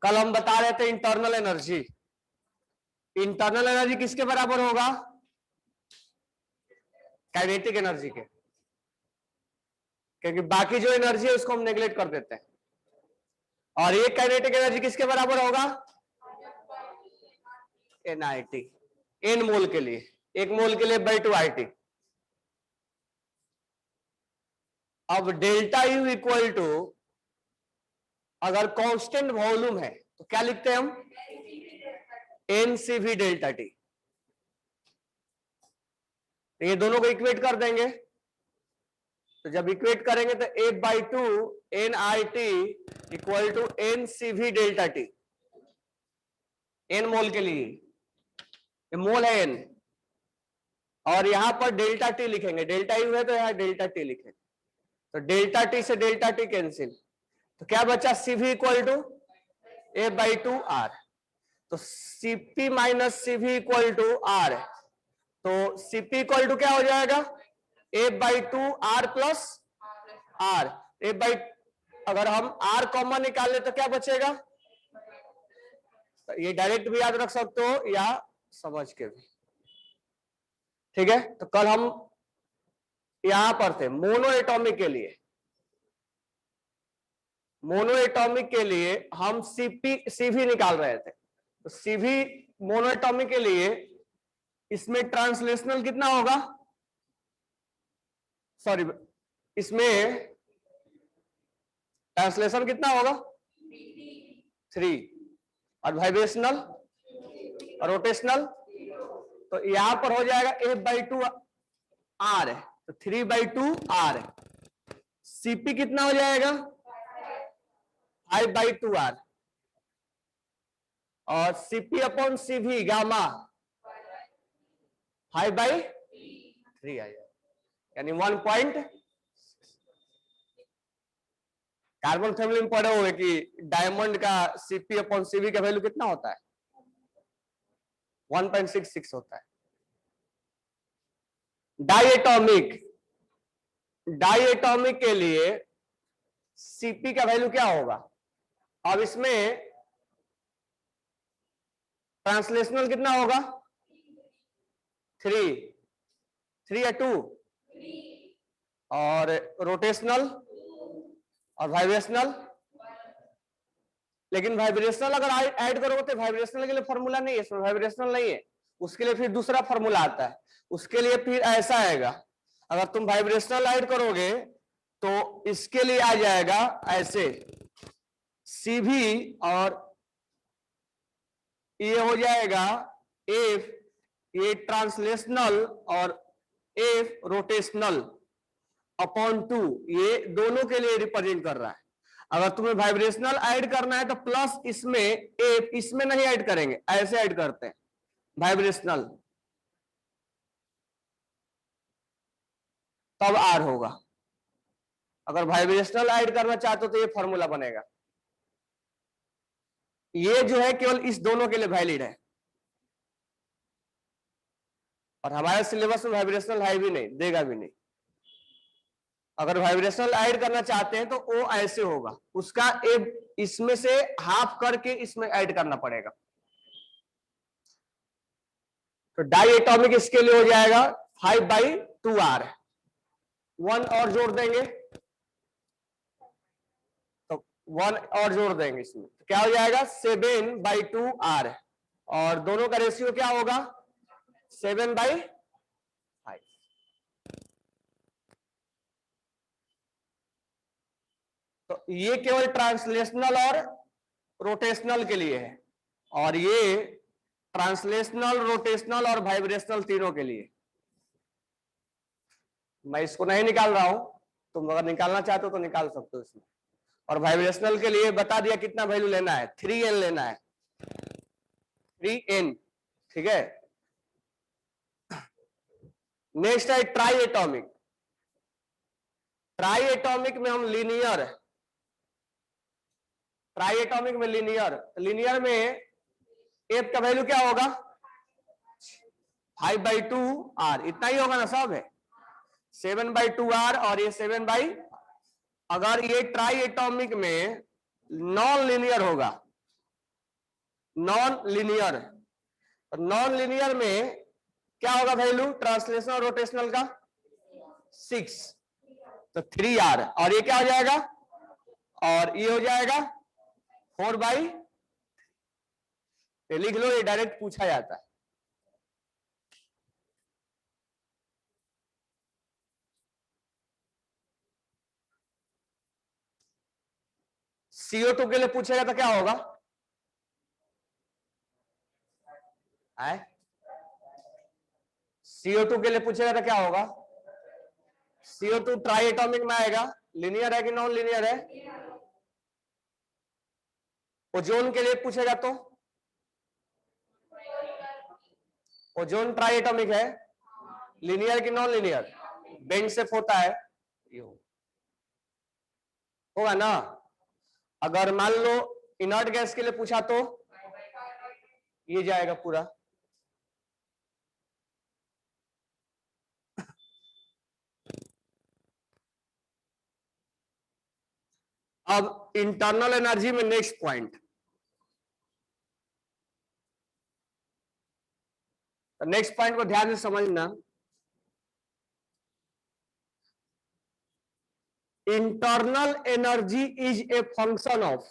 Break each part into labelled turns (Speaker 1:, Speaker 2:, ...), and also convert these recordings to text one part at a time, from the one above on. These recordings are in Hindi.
Speaker 1: कल हम बता रहे थे इंटरनल एनर्जी। इंटरनल एनर्जी किसके बराबर होगा? काइनेटिक एनर्जी के, क्योंकि बाकी जो एनर्जी है उसको हम नेग्लेक्ट कर देते हैं। और ये काइनेटिक एनर्जी किसके बराबर होगा? NIT, एन मोल के लिए, एक मोल के लिए /2 IT। अब डेल्टा यू इक्वल टू, अगर कांस्टेंट वॉल्यूम है तो क्या लिखते हैं हम? NCV delta t. ये दोनों को इक्वेट कर देंगे, तो जब इक्वेट करेंगे तो F/2 NIT equal to NCV delta T, N mole के लिए, ये मोल है एन, और यहां पर डेल्टा टी लिखेंगे, डेल्टा यू है तो यहां डेल्टा टी लिखेंगे, तो डेल्टा टी से डेल्टा टी कैंसिल, तो क्या बचा? CV equal to F/2 R। तो CP minus CV equal to R, तो CP इक्वल टू क्या हो जाएगा? F/2 R plus R। अगर हम R कॉमन निकाले तो क्या बचेगा? तो ये डायरेक्ट भी याद रख सकते हो या समझ के भी, ठीक है। तो कल हम यहां पर थे मोनो एटॉमिक के लिए, मोनो एटॉमिक के लिए हम CV निकाल रहे थे, तो CV मोनो एटॉमिक के लिए इसमें ट्रांसलेशनल कितना होगा? सॉरी, इसमें ट्रांसलेशन कितना होगा? 3, और वाइब्रेशनल और रोटेशनल, तो यहां पर हो जाएगा F/2 R, तो 3/2 R। CP कितना हो जाएगा? 5/2 R, और CP अपॉन CV गामा 5/3 आ जाएगा, यानी 1. कार्बन फैमिली में पढ़े हुए कि डायमंड का CP अपॉन CV का वैल्यू कितना होता है? 1.66 होता है। डाइएटॉमिक, डाइएटॉमिक के लिए CP का वैल्यू क्या होगा? अब इसमें ट्रांसलेशनल कितना होगा? 3 या 2, और रोटेशनल और वाइब्रेशनल। लेकिन वाइब्रेशनल अगर ऐड करोगे तो वाइब्रेशनल के लिए फॉर्मूला नहीं है, इसमें वाइब्रेशनल नहीं है, उसके लिए फिर दूसरा फॉर्मूला आता है, उसके लिए फिर ऐसा आएगा। अगर तुम वाइब्रेशनल ऐड करोगे तो इसके लिए आ जाएगा ऐसे, CV और ये हो जाएगा F, ये ट्रांसलेशनल, और F रोटेशनल अपॉन 2, ये दोनों के लिए रिप्रेजेंट कर रहा है। अगर तुम्हें वाइब्रेशनल ऐड करना है तो प्लस इसमें F, इसमें नहीं ऐड करेंगे, ऐसे ऐड करते हैं वाइब्रेशनल, तब R होगा। अगर वाइब्रेशनल ऐड करना चाहते हो तो ये फॉर्मूला बनेगा। ये जो है केवल इस दोनों के लिए वैलिड है, और हमारे सिलेबस में वाइब्रेशनल है भी नहीं, देगा भी नहीं। अगर वाइब्रेशनल ऐड करना चाहते हैं तो वो ऐसे होगा, उसका इसमें से हाफ करके इसमें ऐड करना पड़ेगा। तो डाई एटॉमिक इसके लिए हो जाएगा 5/2 R, 1 और जोड़ देंगे, तो 1 और जोड़ देंगे इसमें, तो क्या हो जाएगा? 7/2 R, और दोनों का रेशियो क्या होगा? 7/5। तो ये केवल ट्रांसलेशनल और रोटेशनल के लिए है, और ये ट्रांसलेशनल, रोटेशनल और वाइब्रेशनल तीनों के लिए। मैं इसको नहीं निकाल रहा हूं, तुम अगर निकालना चाहते हो तो निकाल सकते हो इसमें। और वाइब्रेशनल के लिए बता दिया कितना वैल्यू लेना है, 3N लेना है, 3N, ठीक है। नेक्स्ट है ट्राई एटॉमिक। ट्राई एटॉमिक में हम लीनियर, ट्राई एटॉमिक में लीनियर, लीनियर में F का वैल्यू क्या होगा? 5/2 R, इतना ही होगा ना, सब है 7/2 R, और ये 7/, अगर ये ट्राई एटॉमिक में नॉन लीनियर होगा नॉन लीनियर, नॉन लीनियर में क्या होगा वैल्यू ट्रांसलेशनल और रोटेशनल का 6, तो 3R, और ये क्या हो जाएगा, और ये हो जाएगा 4/, लिख लो, ये डायरेक्ट पूछा जाता है। CO2 के लिए पूछेगा तो क्या होगा, CO2 के लिए पूछेगा तो क्या होगा, CO2 ट्राई एटॉमिक में आएगा, लीनियर है कि नॉन लीनियर है। ओजोन के लिए पूछेगा तो ओजोन ट्राई एटॉमिक है, लीनियर कि नॉन लीनियर, बेंड शेप होता है, होगा ना। अगर मान लो इनर्ट गैस के लिए पूछा तो ये जाएगा पूरा। अब इंटरनल एनर्जी में नेक्स्ट पॉइंट, तो नेक्स्ट पॉइंट को ध्यान से समझना। Internal energy is a function of,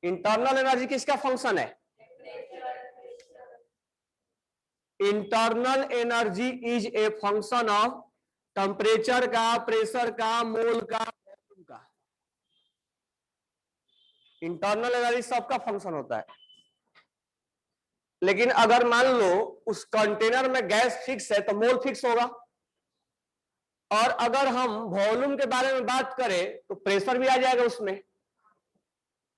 Speaker 1: internal energy किसका फंक्शन है, internal energy is a function of temperature का, प्रेशर का, मोल का, वॉल्यूम का। इंटरनल एनर्जी सबका फंक्शन होता है, लेकिन अगर मान लो उस कंटेनर में गैस फिक्स है तो मोल फिक्स होगा, और अगर हम वॉल्यूम के बारे में बात करें तो प्रेशर भी आ जाएगा उसमें,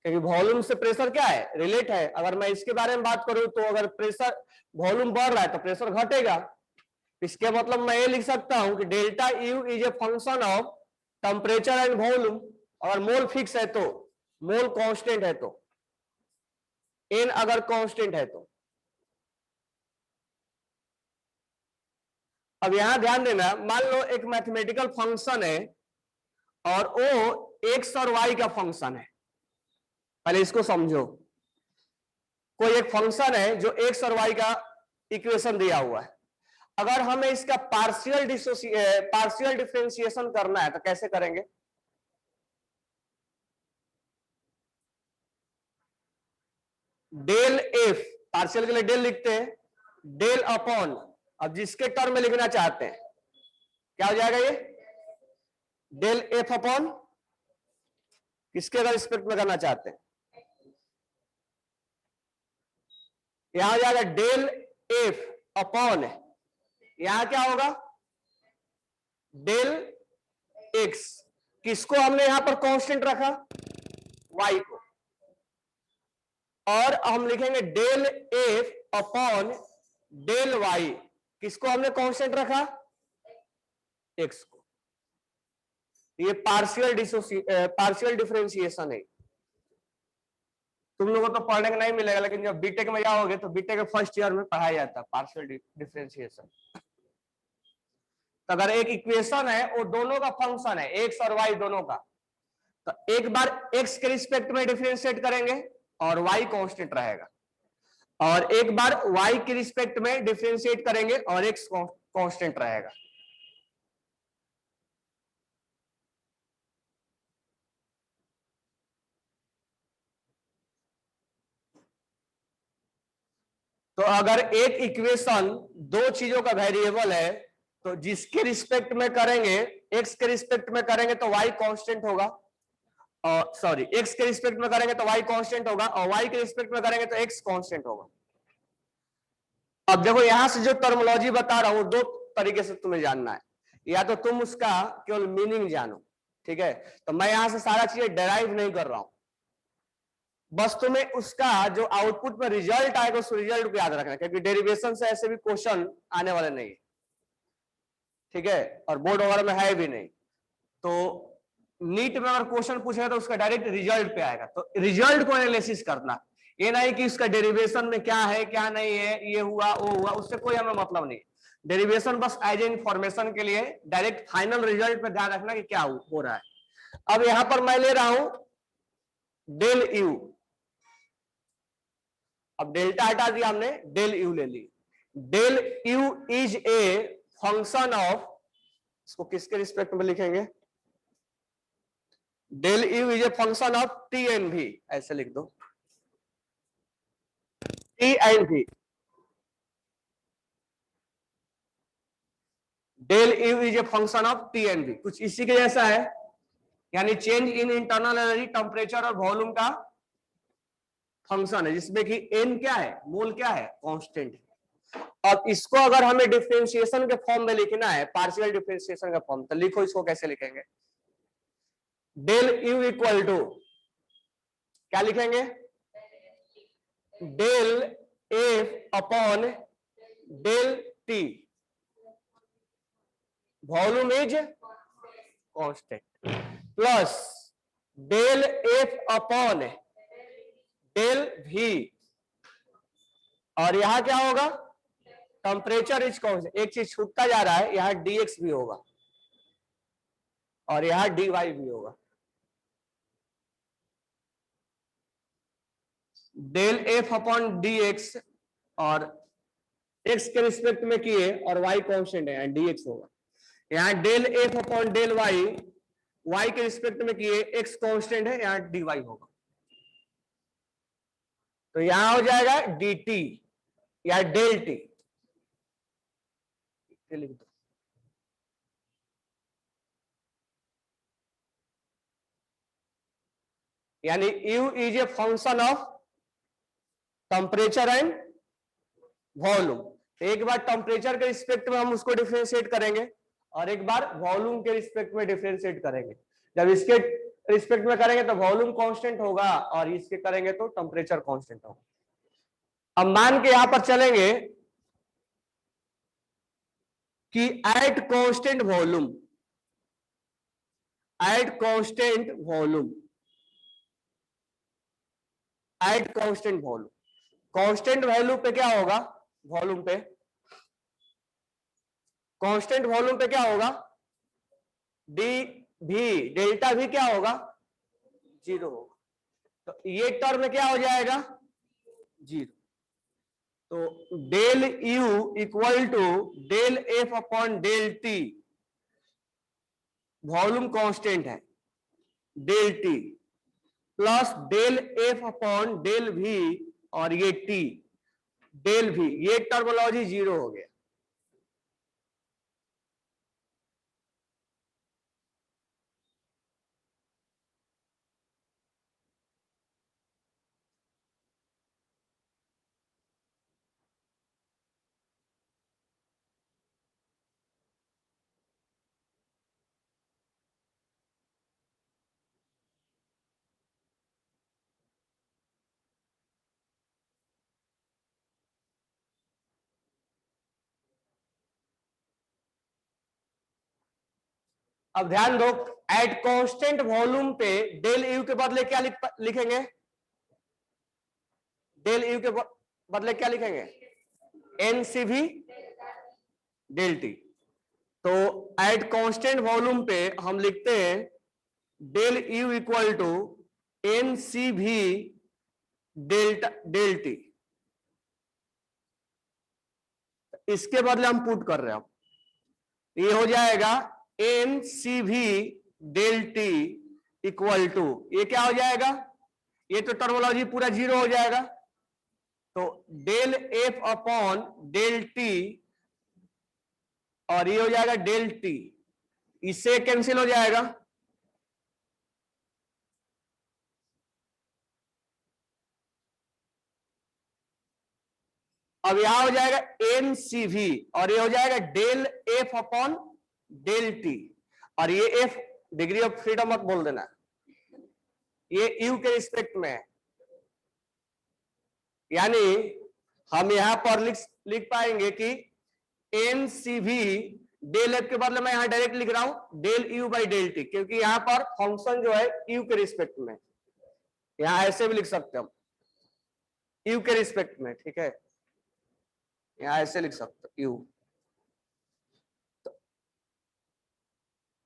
Speaker 1: क्योंकि वॉल्यूम से प्रेशर क्या है, रिलेट है। अगर मैं इसके बारे में बात करूं तो अगर प्रेशर वॉल्यूम बढ़ रहा है तो प्रेशर घटेगा। इसके मतलब मैं ये लिख सकता हूं कि delta U is a function of temperature and volume. अगर मोल फिक्स है तो, मोल कांस्टेंट है तो, एन अगर कांस्टेंट है तो। अब यहां ध्यान देना, मान लो एक मैथमेटिकल फंक्शन है और वो एक्स और वाई का फंक्शन है। पहले इसको समझो, कोई एक फंक्शन है जो एक्स और वाई का इक्वेशन दिया हुआ है। अगर हमें इसका पार्शियल डिफरेंशिएशन करना है तो कैसे करेंगे, डेल एफ, पार्शियल के लिए डेल लिखते हैं, डेल अपॉन, अब जिसके टर्म में लिखना चाहते हैं क्या हो जाएगा, ये डेल एफ अपॉन किसके रिस्पेक्ट में करना चाहते हैं, यहां हो जाएगा डेल एफ अपॉन, यहां क्या होगा डेल एक्स, किसको हमने यहां पर कांस्टेंट रखा, वाई को, और हम लिखेंगे del F upon del y, किसको हमने कांस्टेंट रखा, एक्स को। ये पार्शियल डिफरेंशिएशन है। तुम लोगों को तो पढ़ने का नहीं मिलेगा, लेकिन जब बीटेक में जाओगे तो बीटेक के फर्स्ट ईयर में पढ़ाया जाता है पार्शियल डिफरेंशिएशन। तो अगर एक इक्वेशन है वो दोनों का फंक्शन है, एक्स और वाई दोनों का, तो एक बार एक्स के रिस्पेक्ट में डिफरेंशिएट करेंगे और वाई कांस्टेंट रहेगा, और एक बार वाई के रिस्पेक्ट में डिफरेंशिएट करेंगे और एक्स कांस्टेंट रहेगा। तो अगर एक इक्वेशन दो चीजों का वेरिएबल है तो जिसके रिस्पेक्ट में करेंगे, एक्स के रिस्पेक्ट में करेंगे तो वाई कांस्टेंट होगा, और सॉरी एक्स के रिस्पेक्ट में करेंगे तो वाई कांस्टेंट होगा, और वाई के रिस्पेक्ट में करेंगे तो एक्स कांस्टेंट होगा। अब देखो यहां से जो टर्मोलॉजी बता रहा हूं दो तरीके से तुम्हें जानना है, या तो तुम उसका केवल मीनिंग जानो, ठीक है, तो मैं यहां से सारा चीजें डेराइव नहीं कर रहा हूं, बस तुम्हें उसका जो आउटपुट में रिजल्ट आएगा उस रिजल्ट को याद रखना, क्योंकि डेरिवेशन से ऐसे भी क्वेश्चन आने वाले नहीं, ठीक है, और बोर्ड वगैरह में है भी नहीं। तो नीट में अगर क्वेश्चन पूछेगा तो उसका डायरेक्ट रिजल्ट पे आएगा, तो रिजल्ट को एनालिसिस करना, ये नहीं कि उसका डेरिवेशन में क्या है क्या नहीं है, ये हुआ वो हुआ, उससे कोई हमें मतलब नहीं। डेरिवेशन बस एज ए इंफॉर्मेशन के लिए, डायरेक्ट फाइनल रिजल्ट पे ध्यान रखना कि क्या हो रहा है। अब यहां पर मैं ले रहा हूं डेल यू, अब डेल्टा हटा दिया हमने, डेल यू ले ली। Del U is a function of, इसको किसके रिस्पेक्ट में लिखेंगे, del U is a function of T N भी, ऐसे लिख दो, टी एन भी। Del U is a function of T N भी, कुछ इसी के जैसा है, यानी change in internal energy, temperature और वॉल्यूम का फंक्शन है, जिसमें कि एन क्या है, मोल क्या है, कांस्टेंट है। अब इसको अगर हमें डिफरेंशिएशन के फॉर्म में लिखना है, पार्शियल डिफरेंशिएशन का फॉर्म, तो लिखो, इसको कैसे लिखेंगे, डेल यू इक्वल टू क्या लिखेंगे, del F upon del T, volume is constant, plus del F upon del we, और यहां क्या होगा, टेम्परेचर इज कांस्टेंट, एक चीज छूटता जा रहा है, यहां dx भी होगा और यहां dy भी होगा। Del F upon d x, और x के रिस्पेक्ट में किए और y कांस्टेंट है, dx होगा। यहां del F upon del y के रिस्पेक्ट में किए, x कांस्टेंट है, यहां dy होगा। तो यहां हो जाएगा dt या डेल टी, लिख दो। यानी u is a function of temperature and volume. एक बार टेम्परेचर के रिस्पेक्ट में हम उसको डिफरेंशिएट करेंगे और एक बार वॉल्यूम के रिस्पेक्ट में डिफरेंशिएट करेंगे। जब इसके रिस्पेक्ट में करेंगे तो वॉल्यूम कांस्टेंट होगा और इसके करेंगे तो टेम्परेचर कांस्टेंट होगा। अब मान के यहां पर चलेंगे कि eight constant volume, eight constant volume, eight constant volume, constant value पे क्या होगा, वॉल्यूम पे, कांस्टेंट वॉल्यूम पे क्या होगा, डी भी, डेल्टा भी क्या होगा, 0 होगा। तो ये टर्म क्या हो जाएगा, 0। तो del you equal to del F upon del T, volume constant है, del T, plus del F upon del we, और ये टी, डेल वी, ये टर्मोलॉजी 0 हो गया। अब ध्यान दो, एट कांस्टेंट वॉल्यूम पे डेल यू के बदले क्या लिखेंगे, डेल यू के बदले क्या लिखेंगे, एनसीवी डेल टी। तो एट कांस्टेंट वॉल्यूम पे हम लिखते हैं del you equal to NCV delta del t, इसके बदले हम पुट कर रहे हैं, ये हो जाएगा n c v del t equal to, ये क्या हो जाएगा, ये तो टर्मोलॉजी पूरा 0 हो जाएगा। तो del F upon del t, और ये हो जाएगा डेल टी, इससे कैंसिल हो जाएगा। अब यहां हो जाएगा एन सी वी, और ये हो जाएगा del F upon del t, और ये एफ डिग्री ऑफ फ्रीडम मत बोल देना, ये यू के रिस्पेक्ट में है। यानी हम यहां पर लिख पाएंगे कि n c v del f के बदले मैं यहां डायरेक्ट लिख रहा हूं del u by del t, क्योंकि यहां पर फंक्शन जो है यू के रिस्पेक्ट में, यहां ऐसे भी लिख सकते हम यू के रिस्पेक्ट में, ठीक है, यहां ऐसे लिख सकते यू। तो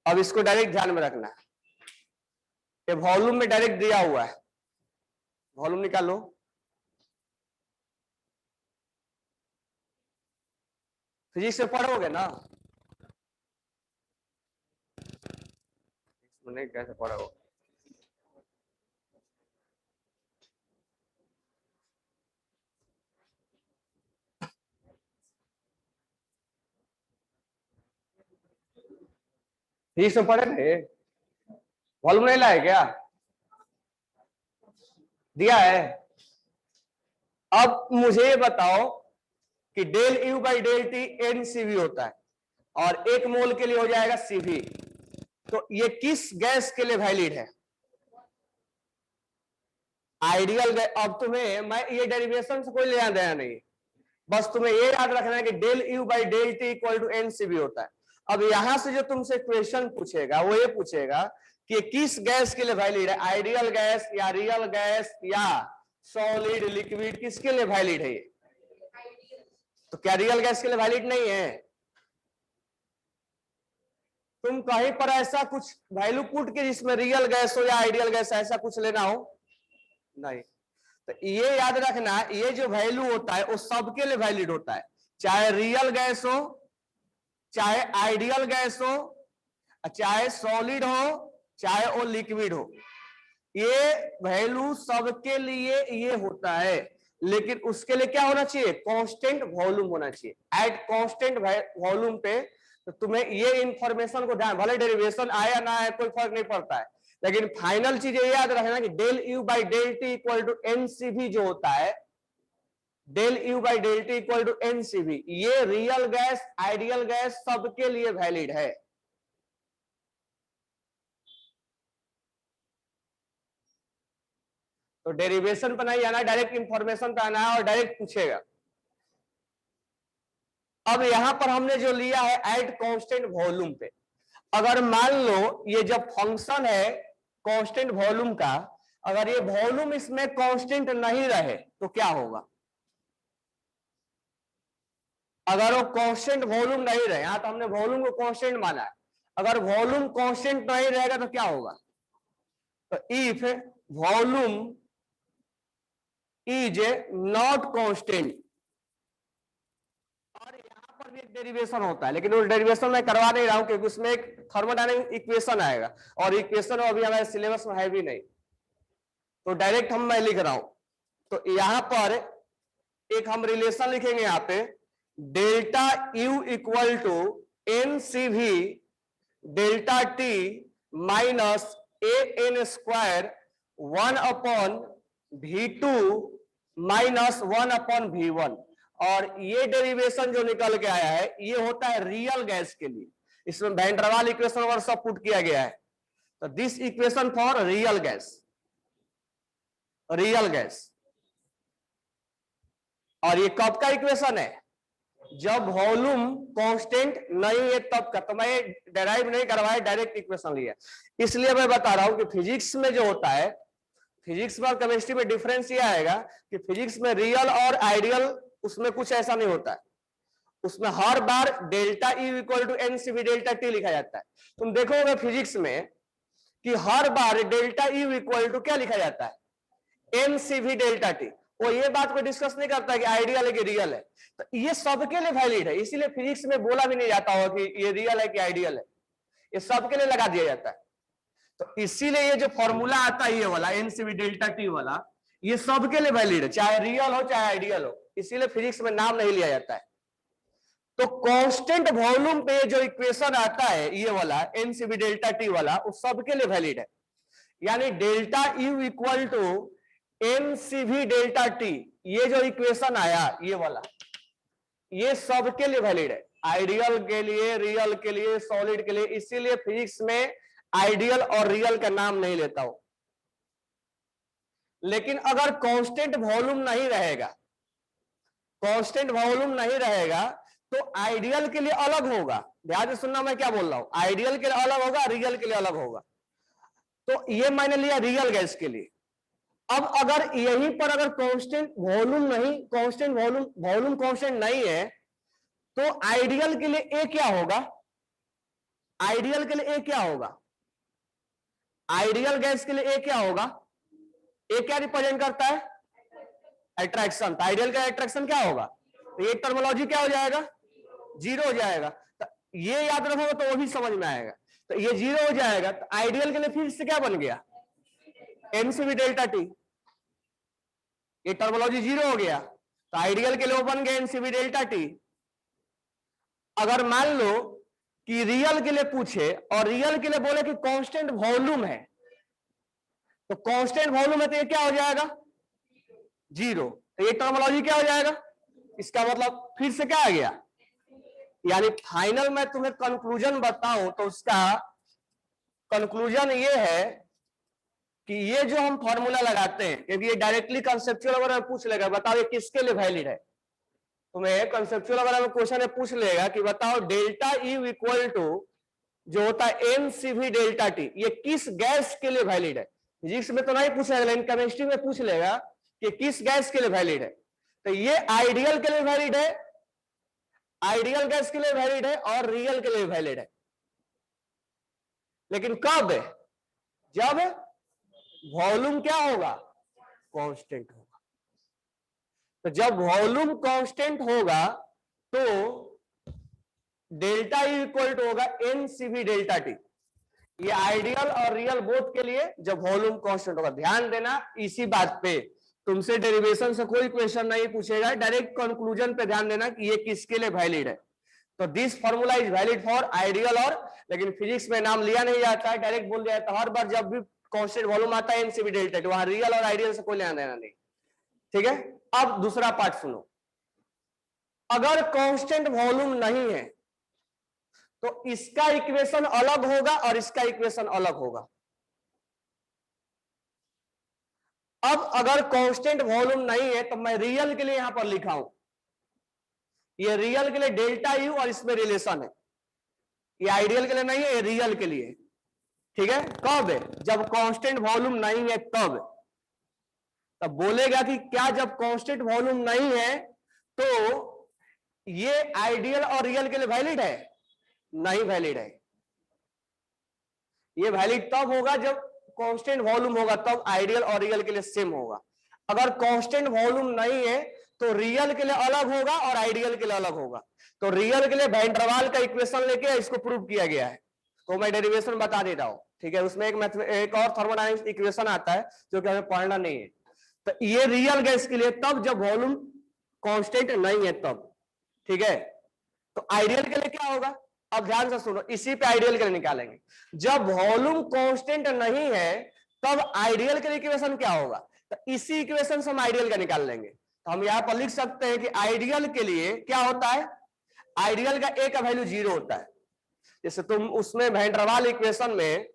Speaker 1: अब इसको डायरेक्ट ध्यान में रखना है, ये वॉल्यूम में डायरेक्ट दिया हुआ है, वॉल्यूम निकालो, फिजिक्स से पढ़ोगे ना? नहीं, कैसे पढ़ोगे? फिजिक्स में पढ़े थे? वॉल्यूम नहीं लाए क्या? दिया है। अब मुझे ये बताओ कि del u by del t n c v होता है और 1 मोल के लिए हो जाएगा सीवी, तो ये किस गैस के लिए वैलिड है? Ideal gas. अब तुम्हें मैं ये डेरिवेशन से कोई लेना देना नहीं, बस तुम्हें ये याद रखना है कि del u by del t equal to N c v होता है। अब यहां से जो तुमसे क्वेश्चन पूछेगा वो ये पूछेगा कि किस गैस के लिए वैलिड है, आइडियल गैस या रियल गैस या सॉलिड लिक्विड, किसके लिए वैलिड है ये? तो क्या रियल गैस के लिए वैलिड नहीं है? तुम कहीं पर ऐसा कुछ वैल्यू पुट के जिसमें रियल गैस हो या आइडियल गैस, ऐसा कुछ लेना हो? नहीं। तो ये याद रखना, ये जो वैल्यू होता है वो सबके लिए वैलिड होता है, चाहे रियल गैस हो, चाहे आइडियल गैस हो, चाहे सॉलिड हो, चाहे वो लिक्विड हो। ये वैल्यू सबके लिए ये होता है, लेकिन उसके लिए क्या होना चाहिए? कांस्टेंट वॉल्यूम होना चाहिए। एट कांस्टेंट वॉल्यूम पे तो तुम्हें ये इंफॉर्मेशन को ध्यान, भले डेरिवेशन आया ना आया कोई फर्क नहीं पड़ता है, लेकिन फाइनल चीज ये याद रखना कि del u by del t equal to n c v जो होता है, del u by del t equal to n c v, ये रियल गैस आइडियल गैस सबके लिए वैलिड है। तो डेरिवेशन पर नहीं आना, डायरेक्ट इंफॉर्मेशन पे आना है और डायरेक्ट पूछेगा। अब यहां पर हमने जो लिया है एट कांस्टेंट वॉल्यूम पे, अगर मान लो ये जब फंक्शन है कांस्टेंट वॉल्यूम का, अगर ये वॉल्यूम इसमें कांस्टेंट नहीं रहे तो क्या होगा? अगर वो कांस्टेंट वॉल्यूम नहीं रहे, यहां तो हमने वॉल्यूम को कांस्टेंट माना है, अगर वॉल्यूम कांस्टेंट नहीं रहेगा तो क्या होगा? तो if volume is not constant, और यहां पर भी एक डेरिवेशन होता है, लेकिन उस डेरिवेशन में करवा नहीं रहा हूं क्योंकि उसमें एक थर्मोडायनामिक इक्वेशन आएगा और इक्वेशन अभी हमारे सिलेबस में है भी नहीं, तो डायरेक्ट मैं लिख रहा हूं। तो यहां पर एक हम रिलेशन लिखेंगे यहां पे, delta you equal to n c v delta t minus a n square 1/v2 minus 1/v1, और ये डेरिवेशन जो निकल के आया है ये होता है रियल गैस के लिए, इसमें वैन डर वाल इक्वेशन और सब पुट किया गया है। तो this equation for real gas, real gas. और ये कब का इक्वेशन है? जब वॉल्यूम कांस्टेंट नहीं है तब का। तो मैं डेराइव नहीं करवाया, डायरेक्ट इक्वेशन लिया, इसलिए मैं बता रहा हूं कि फिजिक्स में जो होता है, फिजिक्स में और केमिस्ट्री में डिफरेंस ये आएगा कि फिजिक्स में रियल और आइडियल उसमें कुछ ऐसा नहीं होता है, उसमें हर बार delta you equal to NCV delta T लिखा जाता है। तुम देखोगे फिजिक्स में कि हर बार डेल्टा यू इक्वल टू क्या लिखा जाता है? NCV delta T. वो ये बात को डिस्कस नहीं करता कि आइडियल है कि रियल है, तो ये सबके लिए वैलिड है, इसीलिए फिजिक्स में बोला भी नहीं जाता होगा कि ये रियल है कि आइडियल है, ये सबके लिए लगा दिया जाता है। तो इसीलिए ये जो फॉर्मूला आता है ये वाला एनसीवी डेल्टा टी वाला, ये सबके लिए वैलिड है, चाहे रियल हो चाहे आइडियल हो, इसीलिए फिजिक्स में नाम नहीं लिया जाता है। तो कांस्टेंट वॉल्यूम पे जो इक्वेशन आता है ये वाला एनसीवी डेल्टा टी वाला, वो सबके लिए वैलिड है, यानी delta you equal to NCV delta t, ये जो इक्वेशन आया ये वाला, ये सबके लिए वैलिड है, आइडियल के लिए, रियल के लिए, सॉलिड के लिए, इसीलिए फिजिक्स में आइडियल और रियल का नाम नहीं लेता हूं। लेकिन अगर कांस्टेंट वॉल्यूम नहीं रहेगा, कांस्टेंट वॉल्यूम नहीं रहेगा तो आइडियल के लिए अलग होगा, ध्यान से सुनना मैं क्या बोल रहा हूं, आइडियल के लिए अलग होगा, रियल के लिए अलग होगा। तो ये मैंने लिया रियल गैस के लिए। अब अगर यहीं पर अगर कांस्टेंट वॉल्यूम नहीं, कांस्टेंट वॉल्यूम कांस्टेंट नहीं है, तो आइडियल के लिए ए क्या होगा? आइडियल के लिए ए क्या होगा? आइडियल गैस के लिए ए क्या होगा? ए क्या रिप्रेजेंट करता है? अट्रैक्शन। तो आइडियल का अट्रैक्शन क्या होगा? तो ये टर्मिनोलॉजी क्या हो जाएगा? जीरो हो जाएगा। तो ये याद रखोगे तो वो भी समझ में आएगा। तो ये जीरो हो जाएगा, तो आइडियल के लिए फिर से क्या बन गया, एनसीवी डेल्टा टी। ये टर्मोलॉजी जीरो हो गया, तो आइडियल के लिए वो बन गया एनसीवी डेल्टा टी। अगर मान लो कि रियल के लिए पूछे और रियल के लिए बोले कि कांस्टेंट वॉल्यूम है, तो कांस्टेंट वॉल्यूम है तो ये क्या हो जाएगा, जीरो। तो ये टर्मोलॉजी क्या हो जाएगा, इसका मतलब फिर से क्या आ गया, यानी फाइनल में तुम्हें कंक्लूजन बताऊं तो उसका कंक्लूजन ये है कि ये जो हम फॉर्मूला लगाते हैं, क्योंकि ये डायरेक्टली कंसेप्चुअल वगैरह में पूछ लेगा, बताओ ये किसके लिए वैलिड है। तुम्हें कंसेप्चुअल वगैरह में क्वेश्चन है पूछ लेगा कि बताओ डेल्टा यू इक्वल टू जो होता है एनसीवी डेल्टा टी, ये किस गैस के लिए वैलिड है। फिजिक्स में तो नहीं पूछेगा, लेकिन केमिस्ट्री में पूछ लेगा कि किस गैस के लिए वैलिड है। तो ये आइडियल के लिए वैलिड है, आइडियल गैस के लिए वैलिड है और रियल के लिए वैलिड है। लेकिन कब, जब वॉल्यूम क्या होगा, कांस्टेंट होगा। तो जब वॉल्यूम कांस्टेंट होगा तो डेल्टा यू इक्वल टू होगा एनसीवी डेल्टा टी। ये आइडियल और रियल बोथ के लिए जब वॉल्यूम कांस्टेंट होगा। ध्यान देना इसी बात पे, तुमसे डेरिवेशन से कोई क्वेश्चन नहीं पूछेगा, डायरेक्ट कंक्लूजन पे ध्यान देना कि ये किसके लिए वैलिड है। तो this formula is valid for ideal और, लेकिन फिजिक्स में नाम लिया नहीं जाता है, डायरेक्ट बोल दिया जाता है। हर बार जब भी कांस्टेंट वॉल्यूम आता है एनसीवी डेल्टा टी, वहां रियल और आइडियल से कोई लेना देना नहीं। ठीक है, अब दूसरा पार्ट सुनो। अगर कांस्टेंट वॉल्यूम नहीं है तो इसका इक्वेशन अलग होगा और इसका इक्वेशन अलग होगा। अब अगर कांस्टेंट वॉल्यूम नहीं है तो मैं रियल के लिए यहां पर लिखा हूं, ये रियल के लिए डेल्टा यू और इसमें रिलेशन है। ये आइडियल के लिए नहीं है, ये रियल के लिए। ठीक है, कब है, जब कांस्टेंट वॉल्यूम नहीं है तब बोलेगा कि क्या जब कांस्टेंट वॉल्यूम नहीं है तो ये आइडियल और रियल के लिए वैलिड है, नहीं वैलिड है। ये वैलिड तब होगा जब कांस्टेंट वॉल्यूम होगा, तब आइडियल और रियल के लिए सेम होगा। अगर कांस्टेंट वॉल्यूम नहीं है तो रियल के लिए अलग होगा और आइडियल के लिए अलग होगा। तो रियल के लिए वैन डर वाल का इक्वेशन लेके इसको प्रूव किया गया है, तो मैं डेरिवेशन बता देता हूं। ठीक है, उसमें एक और थर्मोडायनामिक्स इक्वेशन आता है जो कि हमें पढ़ना नहीं है। तो ये रियल गैस के लिए तब जब वॉल्यूम कांस्टेंट नहीं है तब। ठीक है, तो आइडियल के लिए क्या होगा, अब ध्यान से सुनो, इसी पे आइडियल के लिए निकालेंगे। जब वॉल्यूम कांस्टेंट नहीं है तब आइडियल के लिए इक्वेशन क्या होगा, तो इसी इक्वेशन से हम आइडियल का निकाल लेंगे। तो हम यहां पर लिख सकते हैं कि आइडियल के लिए क्या होता है, आइडियल का ए का वैल्यू जीरो होता है। जैसे तुम उसमें वैन डर वाल इक्वेशन में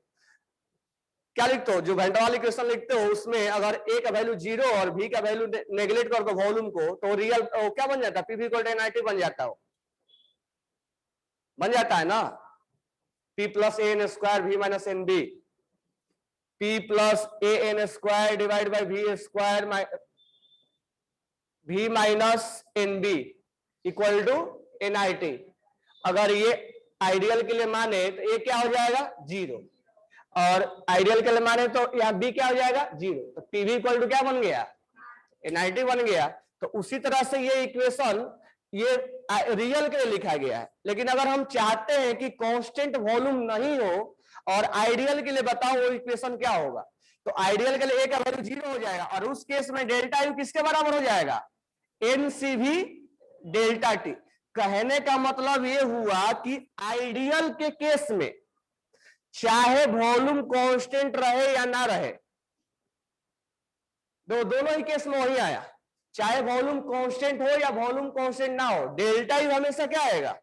Speaker 1: क्या लिखते हो, जो वैन डर वाल इक्वेशन लिखते हो उसमें अगर ए का वैल्यू जीरो और भी का वैल्यू नेगलेक्ट कर दो वॉल्यूम को, तो रियल क्या बन जाता है, पीवी इक्वल टू एनआईटी बन जाता है, बन जाता है ना, P plus a n square v minus n b, P plus a n square divide by v square v minus n b equal to n I t. अगर ये आइडियल के लिए माने तो ये क्या हो जाएगा, जीरो, और आइडियल के लिए माने तो यहाँ बी क्या हो जाएगा, जीरो। तो पीवी इक्वल टू क्या बन गया, एनआईटी बन गया। तो उसी तरह से ये इक्वेशन ये रियल के लिए लिखा गया है। लेकिन अगर हम चाहते हैं कि कांस्टेंट वॉल्यूम नहीं हो और आइडियल के लिए बताओ वो इक्वेशन क्या होगा, तो आइडियल के लिए ए का वैल्यू जीरो हो जाएगा और उस केस में डेल्टा यू किसके बराबर हो जाएगा, एनसीवी डेल्टा टी। कहने का मतलब ये हुआ कि आइडियल के केस में चाहे वॉल्यूम कांस्टेंट रहे या ना रहे, दोनों ही केस में वही आया, चाहे वॉल्यूम कांस्टेंट हो या वॉल्यूम कांस्टेंट ना हो, डेल्टा यू हमेशा क्या आएगा।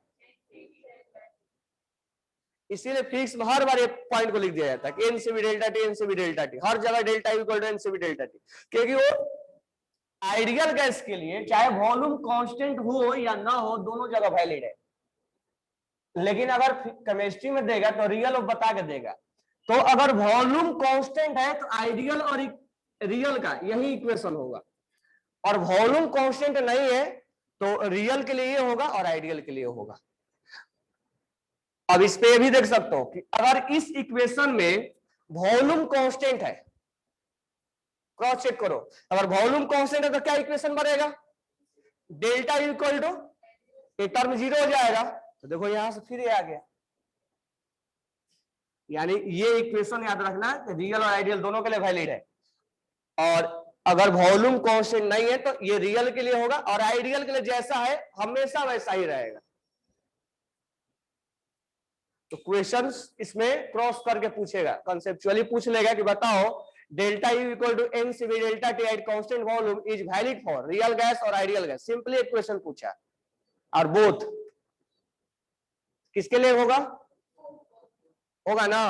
Speaker 1: इसीलिए फिजिक्स में हर बार एक पॉइंट को लिख दिया जाता है कि NCV delta T, NCV delta T, हर जगह delta you equal to NCV delta T, क्योंकि वो आइडियल गैस के लिए चाहे वॉल्यूम कांस्टेंट हो या ना हो दोनों जगह वैलिड है। लेकिन अगर केमिस्ट्री में देगा तो रियल और बता के देगा। तो अगर वॉल्यूम कांस्टेंट है तो आइडियल और रियल का यही इक्वेशन होगा, और वॉल्यूम कांस्टेंट नहीं है तो रियल के लिए होगा और आइडियल के लिए होगा। अब इस पे भी देख सकते हो कि अगर इस इक्वेशन में वॉल्यूम कांस्टेंट है, क्रॉस चेक करो, अगर वॉल्यूम कांस्टेंट है तो क्या इक्वेशन बनेगा, डेल्टा यू इक्वल टू ये टर्म जीरो हो जाएगा, तो देखो यहां से फिर ये आ गया। यानी ये इक्वेशन याद रखना, रियल और आइडियल दोनों के लिए वैलिड है। और अगर वॉल्यूम कांस्टेंट नहीं है तो ये रियल के लिए होगा, और आइडियल के लिए जैसा है हमेशा वैसा ही रहेगा। तो क्वेश्चंस इसमें क्रॉस करके पूछेगा, कंसेप्चुअली पूछ लेगा कि बताओ delta you equal to N CV delta t at constant volume is valid for real gas और आइडियल गैस। सिंपली एक क्वेश्चन पूछा, और बोथ किसके लिए होगा, होगा ना,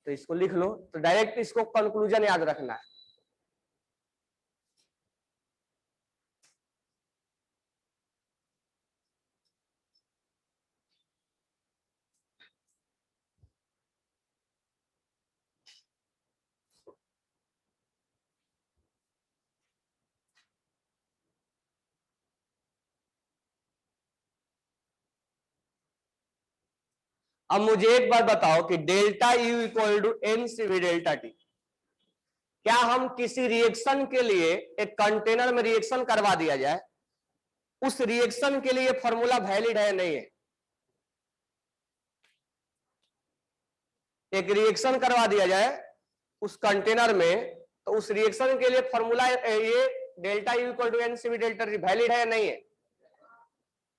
Speaker 1: तो इसको लिख लो। तो डायरेक्ट इसको कंक्लूजन याद रखना है। अब मुझे एक बात बताओ कि delta you equal to N CV delta t, क्या हम किसी रिएक्शन के लिए एक कंटेनर में रिएक्शन करवा दिया जाए, उस रिएक्शन के लिए फॉर्मूला वैलिड है नहीं है? एक रिएक्शन करवा दिया जाए उस कंटेनर में, तो उस रिएक्शन के लिए फॉर्मूला ये delta you equal to N CV delta t valid है या नहीं है?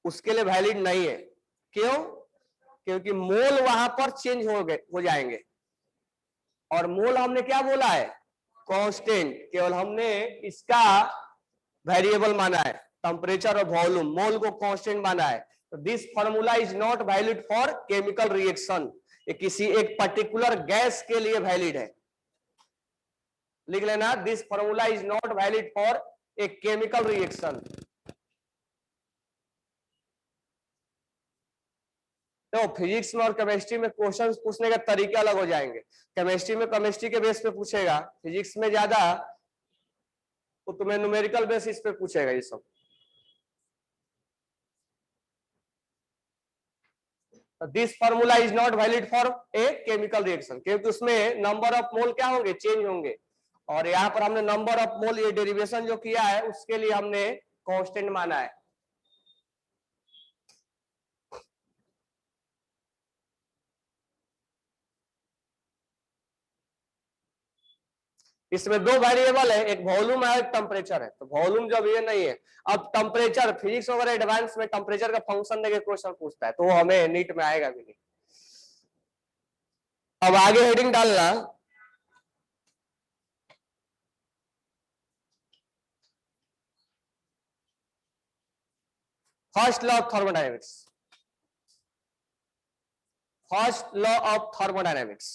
Speaker 1: उसके लिए वैलिड नहीं है। क्यों? क्योंकि मोल वहां पर चेंज हो जाएंगे, और मोल हमने क्या बोला है, कांस्टेंट। केवल हमने इसका वेरिएबल माना है, टेम्परेचर और वॉल्यूम, मोल को कांस्टेंट माना है। तो this formula is not valid for chemical reaction, ये किसी एक पर्टिकुलर गैस के लिए वैलिड है। लिख लेना, this formula is not valid for a chemical reaction. तो फिजिक्स में और केमिस्ट्री में क्वेश्चंस पूछने के तरीके अलग हो जाएंगे। केमिस्ट्री में केमिस्ट्री के बेस पे पूछेगा, फिजिक्स में ज्यादा तो तुम्हें न्यूमेरिकल बेसिस पे पूछेगा ये सब। This formula is not valid for a chemical reaction, क्योंकि उसमें नंबर ऑफ मोल क्या होंगे, चेंज होंगे। और यहाँ पर हमने नंबर ऑफ मोल, ये डेरिवेशन जो किया है उसके लिए हमने कांस्टेंट माना है। इसमें दो वेरिएबल है, एक वॉल्यूम है, एक टेम्परेचर है। तो वॉल्यूम जब ये नहीं है, अब टेम्परेचर, फिजिक्स वगैरह एडवांस में टेम्परेचर का फंक्शन देके क्वेश्चन पूछता है, तो वो हमें नीट में आएगा भी नहीं। अब आगे हेडिंग डालना, first law of thermodynamics. First law of thermodynamics,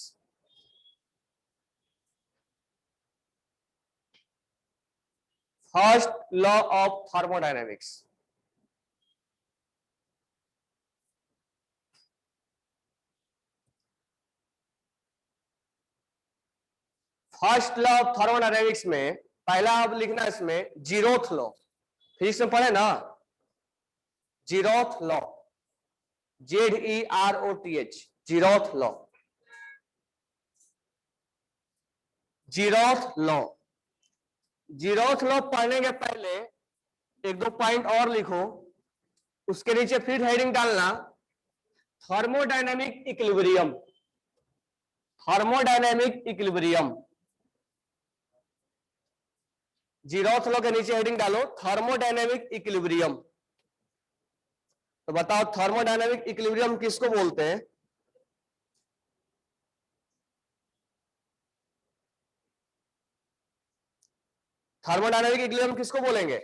Speaker 1: first law of thermodynamics. First law of thermodynamics में पहला अब लिखना, इसमें जीरोथ लॉ, फिजिक्स में पढ़े ना, zeroth law, ZEROTH, zeroth law. Zeroth law, zeroth law पढ़ने के पहले एक दो पॉइंट और लिखो, उसके नीचे फिर हेडिंग डालना, thermodynamic equilibrium. Thermodynamic equilibrium, zeroth law के नीचे हेडिंग डालो थर्मोडायनेमिक इक्विलिब्रियम। तो बताओ थर्मोडायनेमिक इक्विलिब्रियम किसको बोलते हैं? थर्मोडायनेमिक इक्विलिब्रियम किसको बोलेंगे?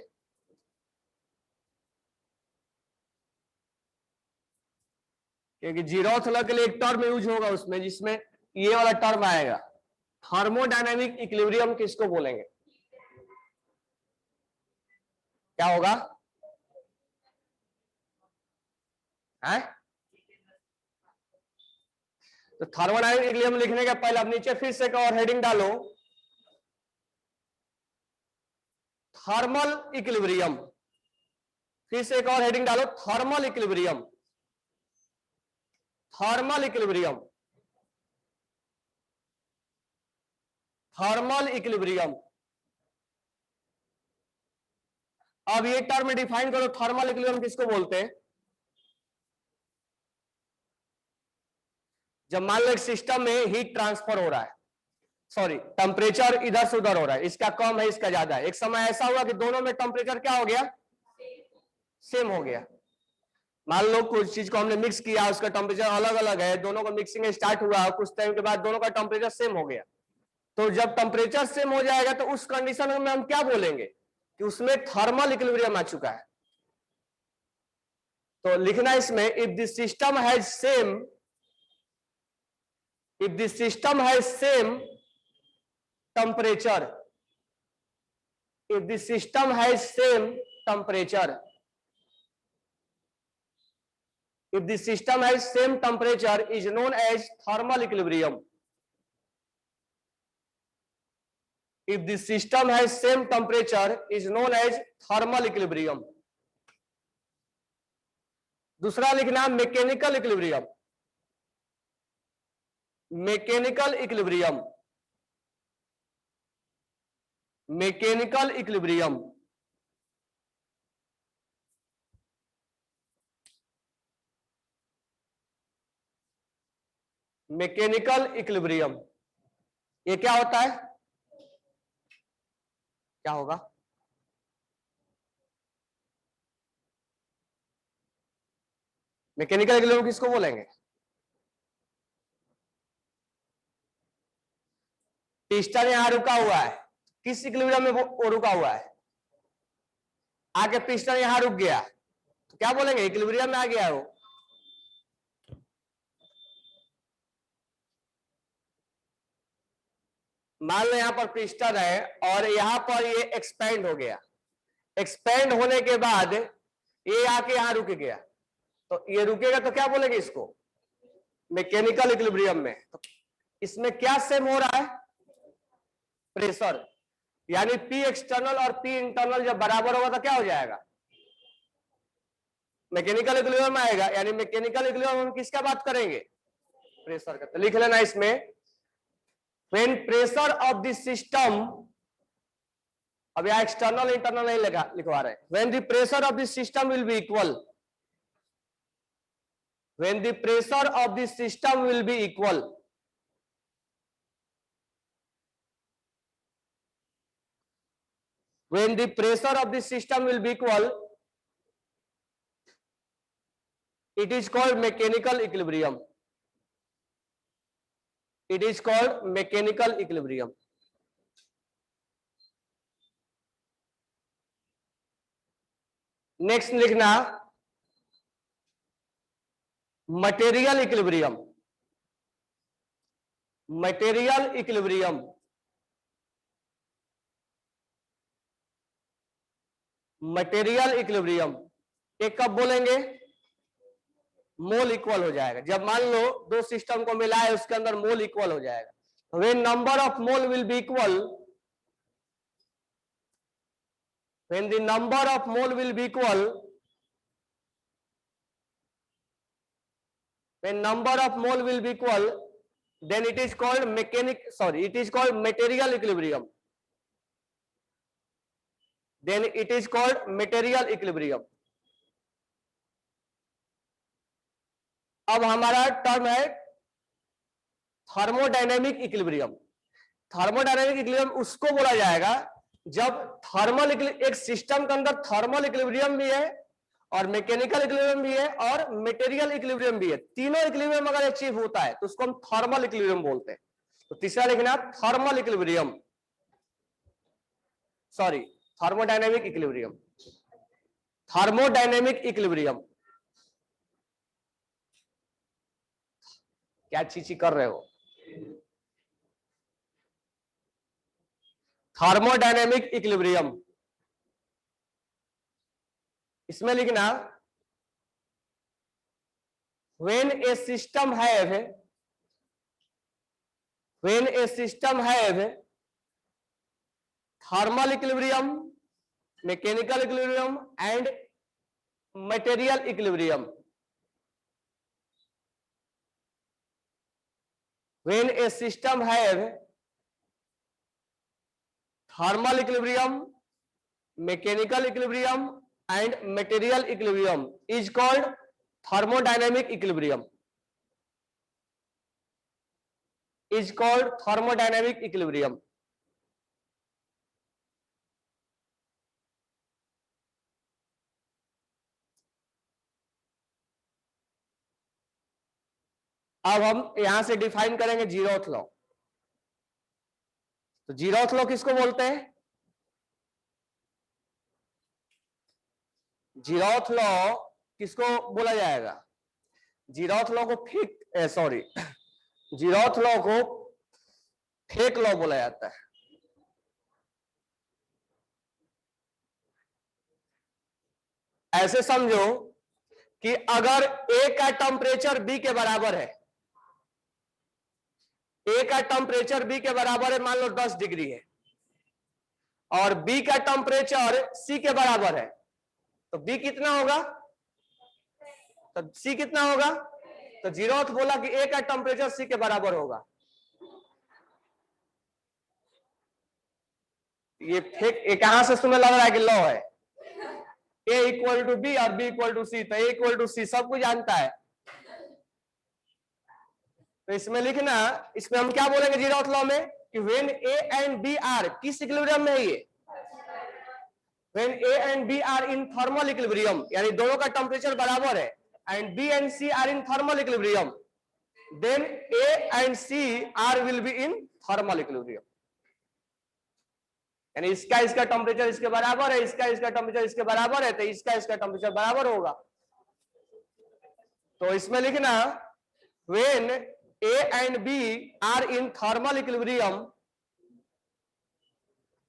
Speaker 1: क्योंकि जीरोथ लॉ के लिए एक टर्म यूज होगा उसमें, जिसमें ये वाला टर्म आएगा। थर्मोडायनेमिक इक्विलिब्रियम किसको बोलेंगे? क्या होगा है? तो थर्मोडायनेमिक इक्विलिब्रियम लिखने के पहले अब नीचे फिर से एक और हेडिंग डालो, थर्मल इक्विलिब्रियम। फिर से एक और हेडिंग डालो, thermal equilibrium. Thermal equilibrium, thermal equilibrium. अब ये टर्म डिफाइन करो, थर्मल इक्विलिब्रियम किसको बोलते हैं? जब मान लो एक सिस्टम में हीट ट्रांसफर हो रहा है, सॉरी टेम्परेचर इधर से उधर हो रहा है, इसका कम है इसका ज्यादा है, एक समय ऐसा हुआ कि दोनों में टेम्परेचर क्या हो गया, सेम हो गया। मान लो कुछ चीज को हमने मिक्स किया, उसका टेम्परेचर अलग अलग है, दोनों का मिक्सिंग स्टार्ट हुआ, कुछ टाइम के बाद दोनों का टेम्परेचर सेम हो गया। तो जब टेम्परेचर सेम हो जाएगा तो उस कंडीशन में हम क्या बोलेंगे कि उसमें थर्मल इक्विलिब्रियम आ चुका है। तो लिखना इसमें, if the system has same, if the system has same temperature, if the system has same temperature, if the system has same temperature is known as thermal equilibrium. If the system has same temperature is known as thermal equilibrium. दूसरा लिखना mechanical equilibrium, mechanical equilibrium, mechanical equilibrium. Mechanical equilibrium ये क्या होता है, क्या होगा, मैकेनिकल इक्विलिब्रियम किसको बोलेंगे, पिस्टन यहां रुका हुआ है, किस इक्विलिब्रियम में वो रुका हुआ है, आके पिस्टन यहां रुक गया तो क्या बोलेंगे, इक्विलिब्रियम में आ गया है वो। मान लो यहां पर पिस्टन है और यहां पर ये एक्सपेंड हो गया, एक्सपेंड होने के बाद ये आके यहां रुक गया, तो ये रुकेगा तो क्या बोलेंगे इसको, मैकेनिकल इक्विलिब्रियम में। तो इसमें क्या सेम हो रहा है, प्रेशर, यानी पी एक्सटर्नल और पी इंटरनल जब बराबर होगा तो क्या हो जाएगा, मैकेनिकल इक्विलिब्रियम में आएगा। यानी मैकेनिकल इक्विलिब्रियम हम किसका बात करेंगे, प्रेशर का। तो लिख लेना इसमें, when pressure of the system, अब यहां एक्सटर्नल इंटरनल नहीं लिखवा रहे, when the pressure of the system will be equal, when the pressure of the system will be equal, when the pressure of the system will be equal, it is called mechanical equilibrium, it is called mechanical equilibrium। Next लिखना material equilibrium, material equilibrium, material equilibrium ये कब बोलेंगे, मोल इक्वल हो जाएगा, जब मान लो दो सिस्टम को मिलाए उसके अंदर मोल इक्वल हो जाएगा। When number of mole will be equal, when the number of mole will be equal, when number of mole will be equal, then it is called it is called material equilibrium, then it is called material equilibrium। अब हमारा टर्म है थर्मोडायनेमिक इक्विलिब्रियम। थर्मोडायनेमिक इक्विलिब्रियम उसको बोला जाएगा जब थर्मल, एक सिस्टम के अंदर थर्मल इक्विलिब्रियम भी है और मैकेनिकल इक्विलिब्रियम भी है और मटेरियल इक्विलिब्रियम भी है, तीनों इक्विलिब्रियम अगर अचीव होता है तो उसको हम थर्मल इक्विलिब्रियम बोलते हैं। तो तीसरा लिखना thermal equilibrium, sorry thermodynamic equilibrium, thermodynamic equilibrium. क्या चीची कर रहे हो, थर्मोडायनेमिक इक्विलिब्रियम, इसमें लिखना when a system have thermal equilibrium, mechanical equilibrium and material equilibrium, when a system have thermal equilibrium, mechanical equilibrium and material equilibrium is called thermodynamic equilibrium। is called thermodynamic equilibrium. अब हम यहां से डिफाइन करेंगे जीरोथ लॉ। तो जीरोथ लॉ किसको बोलते हैं? जीरोथ लॉ किसको बोला जाएगा? जीरोथ लॉ को जीरोथ लॉ को फेक लॉ बोला जाता है। ऐसे समझो कि अगर ए का टेम्परेचर बी के बराबर है, ए का टेम्परेचर बी के बराबर है, मान लो 10 डिग्री है, और बी का टेम्परेचर सी के बराबर है, तो बी कितना होगा? तो सी कितना होगा? तो जीरोथ बोला कि ए का टेम्परेचर सी के बराबर होगा। ये फेक, ये कहां से तुम्हें लग रहा है कि लॉ है? ए इक्वल टू बी और बी इक्वल टू सी, तो ए इक्वल टू सी सब कुछ जानता है। तो इसमें लिखना, इसमें हम क्या बोलेंगे जीरोथ लॉ में कि when A and B are, किस इक्विलिब्रियम में है ये? When A and B are in thermal equilibrium, यानी दोनों का टेम्परेचर बराबर है, and B and C are in thermal equilibrium, then A and C are will be in thermal equilibrium. यानी इसका टेम्परेचर इसके बराबर है, इसका टेम्परेचर इसके बराबर है, तो इसका टेम्परेचर बराबर होगा। तो इसमें लिखना when A and B are in thermal equilibrium,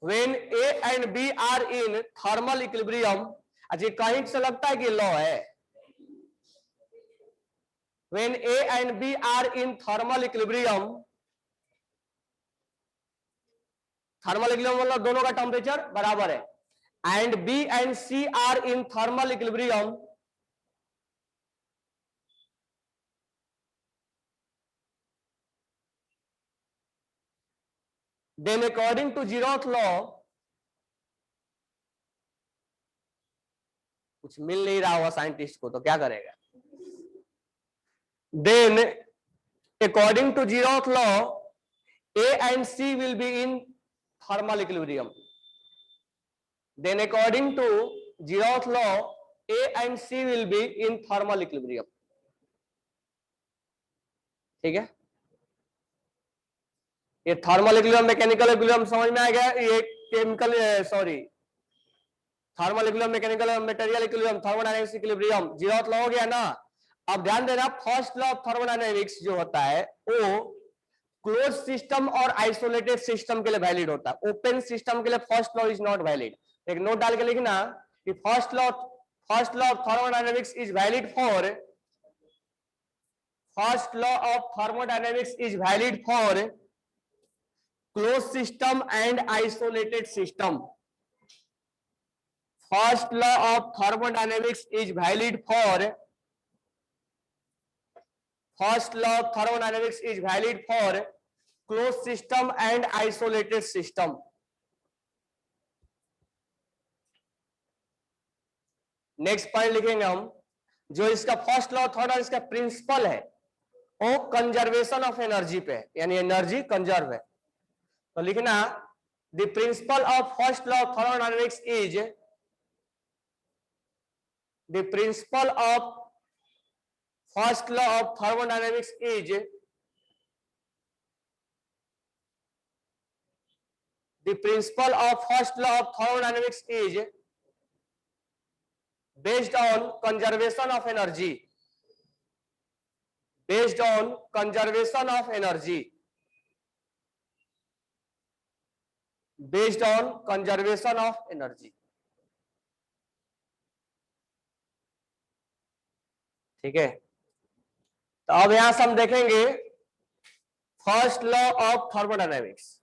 Speaker 1: when A and B are in thermal equilibrium, अच्छा कहीं से लगता है कि लॉ है। When A and B are in thermal equilibrium, thermal equilibrium मतलब दोनों का टेम्परेचर बराबर है, and B and C are in thermal equilibrium, then according to Zeroth law, कुछ मिल नहीं रहा होगा साइंटिस्ट को तो क्या करेगा? then according to Zeroth law, A and C will be in thermal equilibrium. Then according to Zeroth law, A and C will be in thermal equilibrium. ठीक है, ये थर्मल इक्विलिब्रियम मैकेनिकल इक्विलिब्रियम समझ में आ गया। ये chemical thermal equilibrium mechanical material equilibrium thermodynamics equilibrium zeroth law हो गया ना। अब ध्यान देना, फर्स्ट लॉ ऑफ थर्मोडायनेमिक्स जो होता है वो क्लोज सिस्टम और आइसोलेटेड सिस्टम के लिए वैलिड होता है। ओपन सिस्टम के लिए first law is not valid. एक नोट डाल के लिखना कि first law of thermodynamics is valid for, first law of thermodynamics is valid for closed system and isolated system. First law of thermodynamics is valid for, first law of thermodynamics is valid for closed system and isolated system. Next point लिखेंगे हम, जो इसका फर्स्ट लॉ ऑफ थर्मोडायनेमिक्स का प्रिंसिपल है वो कंजर्वेशन ऑफ एनर्जी पे, यानी एनर्जी कंजर्व है। तो लिखना the principle of first law of thermodynamics is, the principle of first law of thermodynamics is, the principle of first law of thermodynamics is based on conservation of energy, based on conservation of energy, based on conservation of energy. ठीक है, तो अब यहां से हम देखेंगे फर्स्ट लॉ ऑफ थर्मोडायनेमिक्स।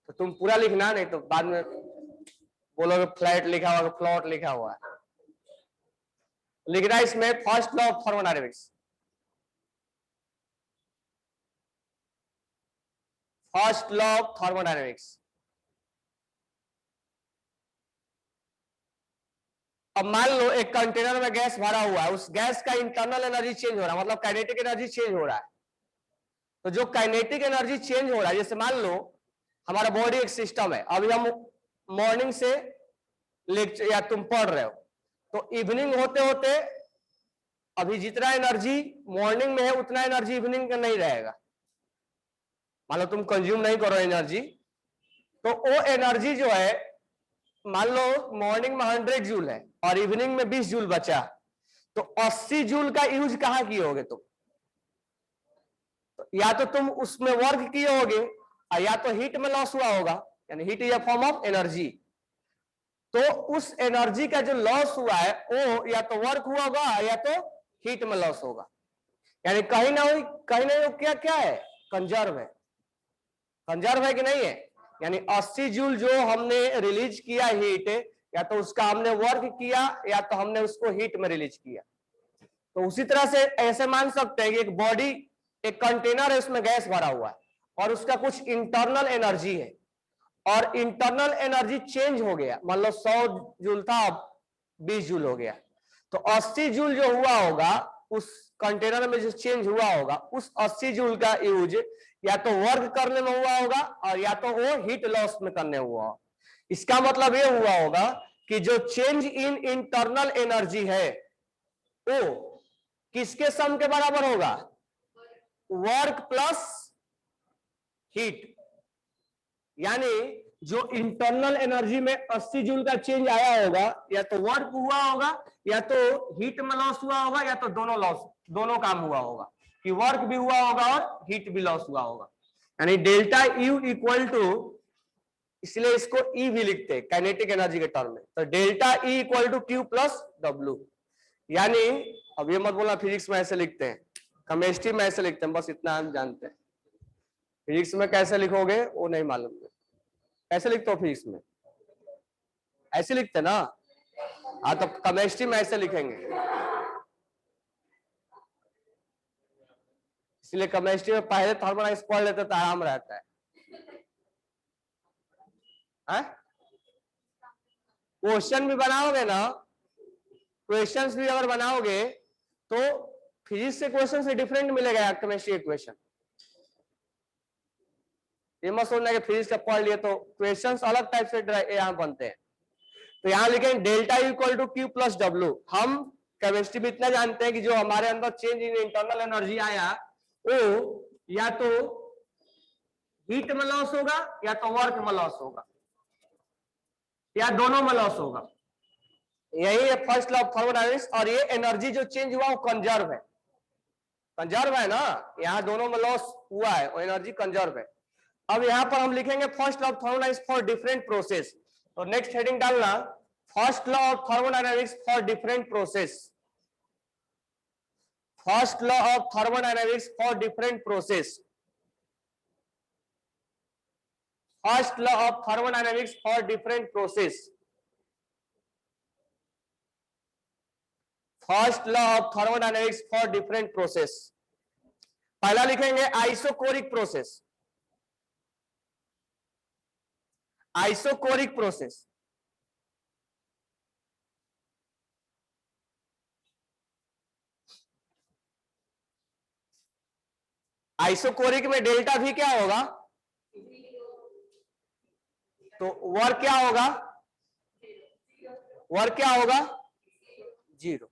Speaker 1: तो तुम पूरा लिखना, नहीं तो बाद में बोलोगे फ्लैट लिखा हुआ, फ्लॉट लिखा हुआ है। लिखना इसमें first law of thermodynamics, first law of thermodynamics. अब मान लो एक कंटेनर में गैस भरा हुआ है, उस गैस का इंटरनल एनर्जी चेंज हो रहा है, मतलब काइनेटिक एनर्जी चेंज हो रहा है। तो जो काइनेटिक एनर्जी चेंज हो रहा है, जैसे मान लो हमारा बॉडी एक सिस्टम है, अभी हम मॉर्निंग से लेक्चर या तुम पढ़ रहे हो, तो इवनिंग होते होते अभी जितना एनर्जी मॉर्निंग में है उतना एनर्जी इवनिंग का नहीं रहेगा। मान लो तुम कंज्यूम नहीं करो एनर्जी, तो वो एनर्जी जो है, मान लो मॉर्निंग में 100 जूल है और इवनिंग में 20 जूल बचा, तो 80 जूल का यूज कहां किए होगे तुम? तो या तो तुम उसमें वर्क किए होगे या तो हीट में लॉस हुआ होगा, यानी heat is a form of energy. तो उस एनर्जी का जो लॉस हुआ है वो या तो वर्क हुआ होगा या तो हीट में लॉस होगा, यानी कहीं ना वो क्या क्या है, कंजर्व है। कंजर्व है कि नहीं है? यानी 80 जूल जो हमने रिलीज किया हीट, या तो उसका हमने वर्क किया या तो हमने उसको हीट में रिलीज किया। तो उसी तरह से ऐसे मान सकते हैं कि एक बॉडी एक कंटेनर है, उसमें गैस भरा हुआ है और उसका कुछ इंटरनल एनर्जी है और इंटरनल एनर्जी चेंज हो गया, मान लो 100 जूल था अब 20 जूल हो गया, तो 80 जूल जो हुआ होगा उस कंटेनर में जो चेंज हुआ होगा, उस 80 जूल का यूज या तो वर्क करने में हुआ होगा और या तो वो हीट लॉस में करने हुआ होगा। इसका मतलब ये हुआ होगा कि जो चेंज इन इंटरनल एनर्जी है वो किसके सम के बराबर होगा? Work plus heat. यानी जो इंटरनल एनर्जी में 80 जूल का चेंज आया होगा, या तो वर्क हुआ होगा या तो हीट में लॉस हुआ होगा या तो दोनों काम हुआ होगा, कि वर्क भी हुआ होगा और हीट भी लॉस हुआ होगा। यानी डेल्टा यू इक्वल टू, इसलिए इसको ई भी लिखते हैं काइनेटिक एनर्जी के टर्म में, तो delta E equal to Q plus W. यानी अब ये मत बोलना फिजिक्स में ऐसे लिखते हैं, केमिस्ट्री में ऐसे लिखते हैं, बस इतना हम जानते हैं। फिजिक्स में कैसे लिखोगे वो नहीं मालूम है। कैसे लिखते हो फिजिक्स में? ऐसे लिखते ना? हाँ, तो केमिस्ट्री में ऐसे लिखेंगे, इसलिए केमिस्ट्री में पहले थर्मोडायनामिक्स पढ़ लेते तो आराम रहता है। क्वेश्चन भी बनाओगे ना, क्वेश्चंस भी अगर बनाओगे तो फिजिक्स से क्वेश्चन से डिफरेंट मिलेगा केमिस्ट्री इक्वेशन। ये मत सोचना कि फिजिक्स का पढ़ लिए तो क्वेश्चंस अलग टाइप से यहाँ बनते हैं। तो यहाँ लिखेंगे delta equal to Q plus W. हम केमिस्ट्री में इतना जानते हैं कि जो हमारे अंदर चेंज इन इंटरनल एनर्जी आया वो या तो हीट में लॉस होगा या तो वर्क में लॉस होगा या दोनों में लॉस होगा। यही है फर्स्ट लॉ ऑफ थर्मोडायनामिक्स। और ये एनर्जी जो चेंज हुआ वो कंजर्व है, कंजर्व है ना, यहाँ दोनों में लॉस हुआ है, वो एनर्जी कंजर्व है। अब यहां पर हम लिखेंगे first law of thermodynamics for different process. तो नेक्स्ट हेडिंग डालना first law of thermodynamics for different process. First law of thermodynamics for different process. First law of thermodynamics for different process. First law of thermodynamics for different process. पहला लिखेंगे isochoric process. Isochoric process, isochoric में डेल्टा भी क्या होगा? तो वर्क क्या होगा? वर्क क्या होगा? 0।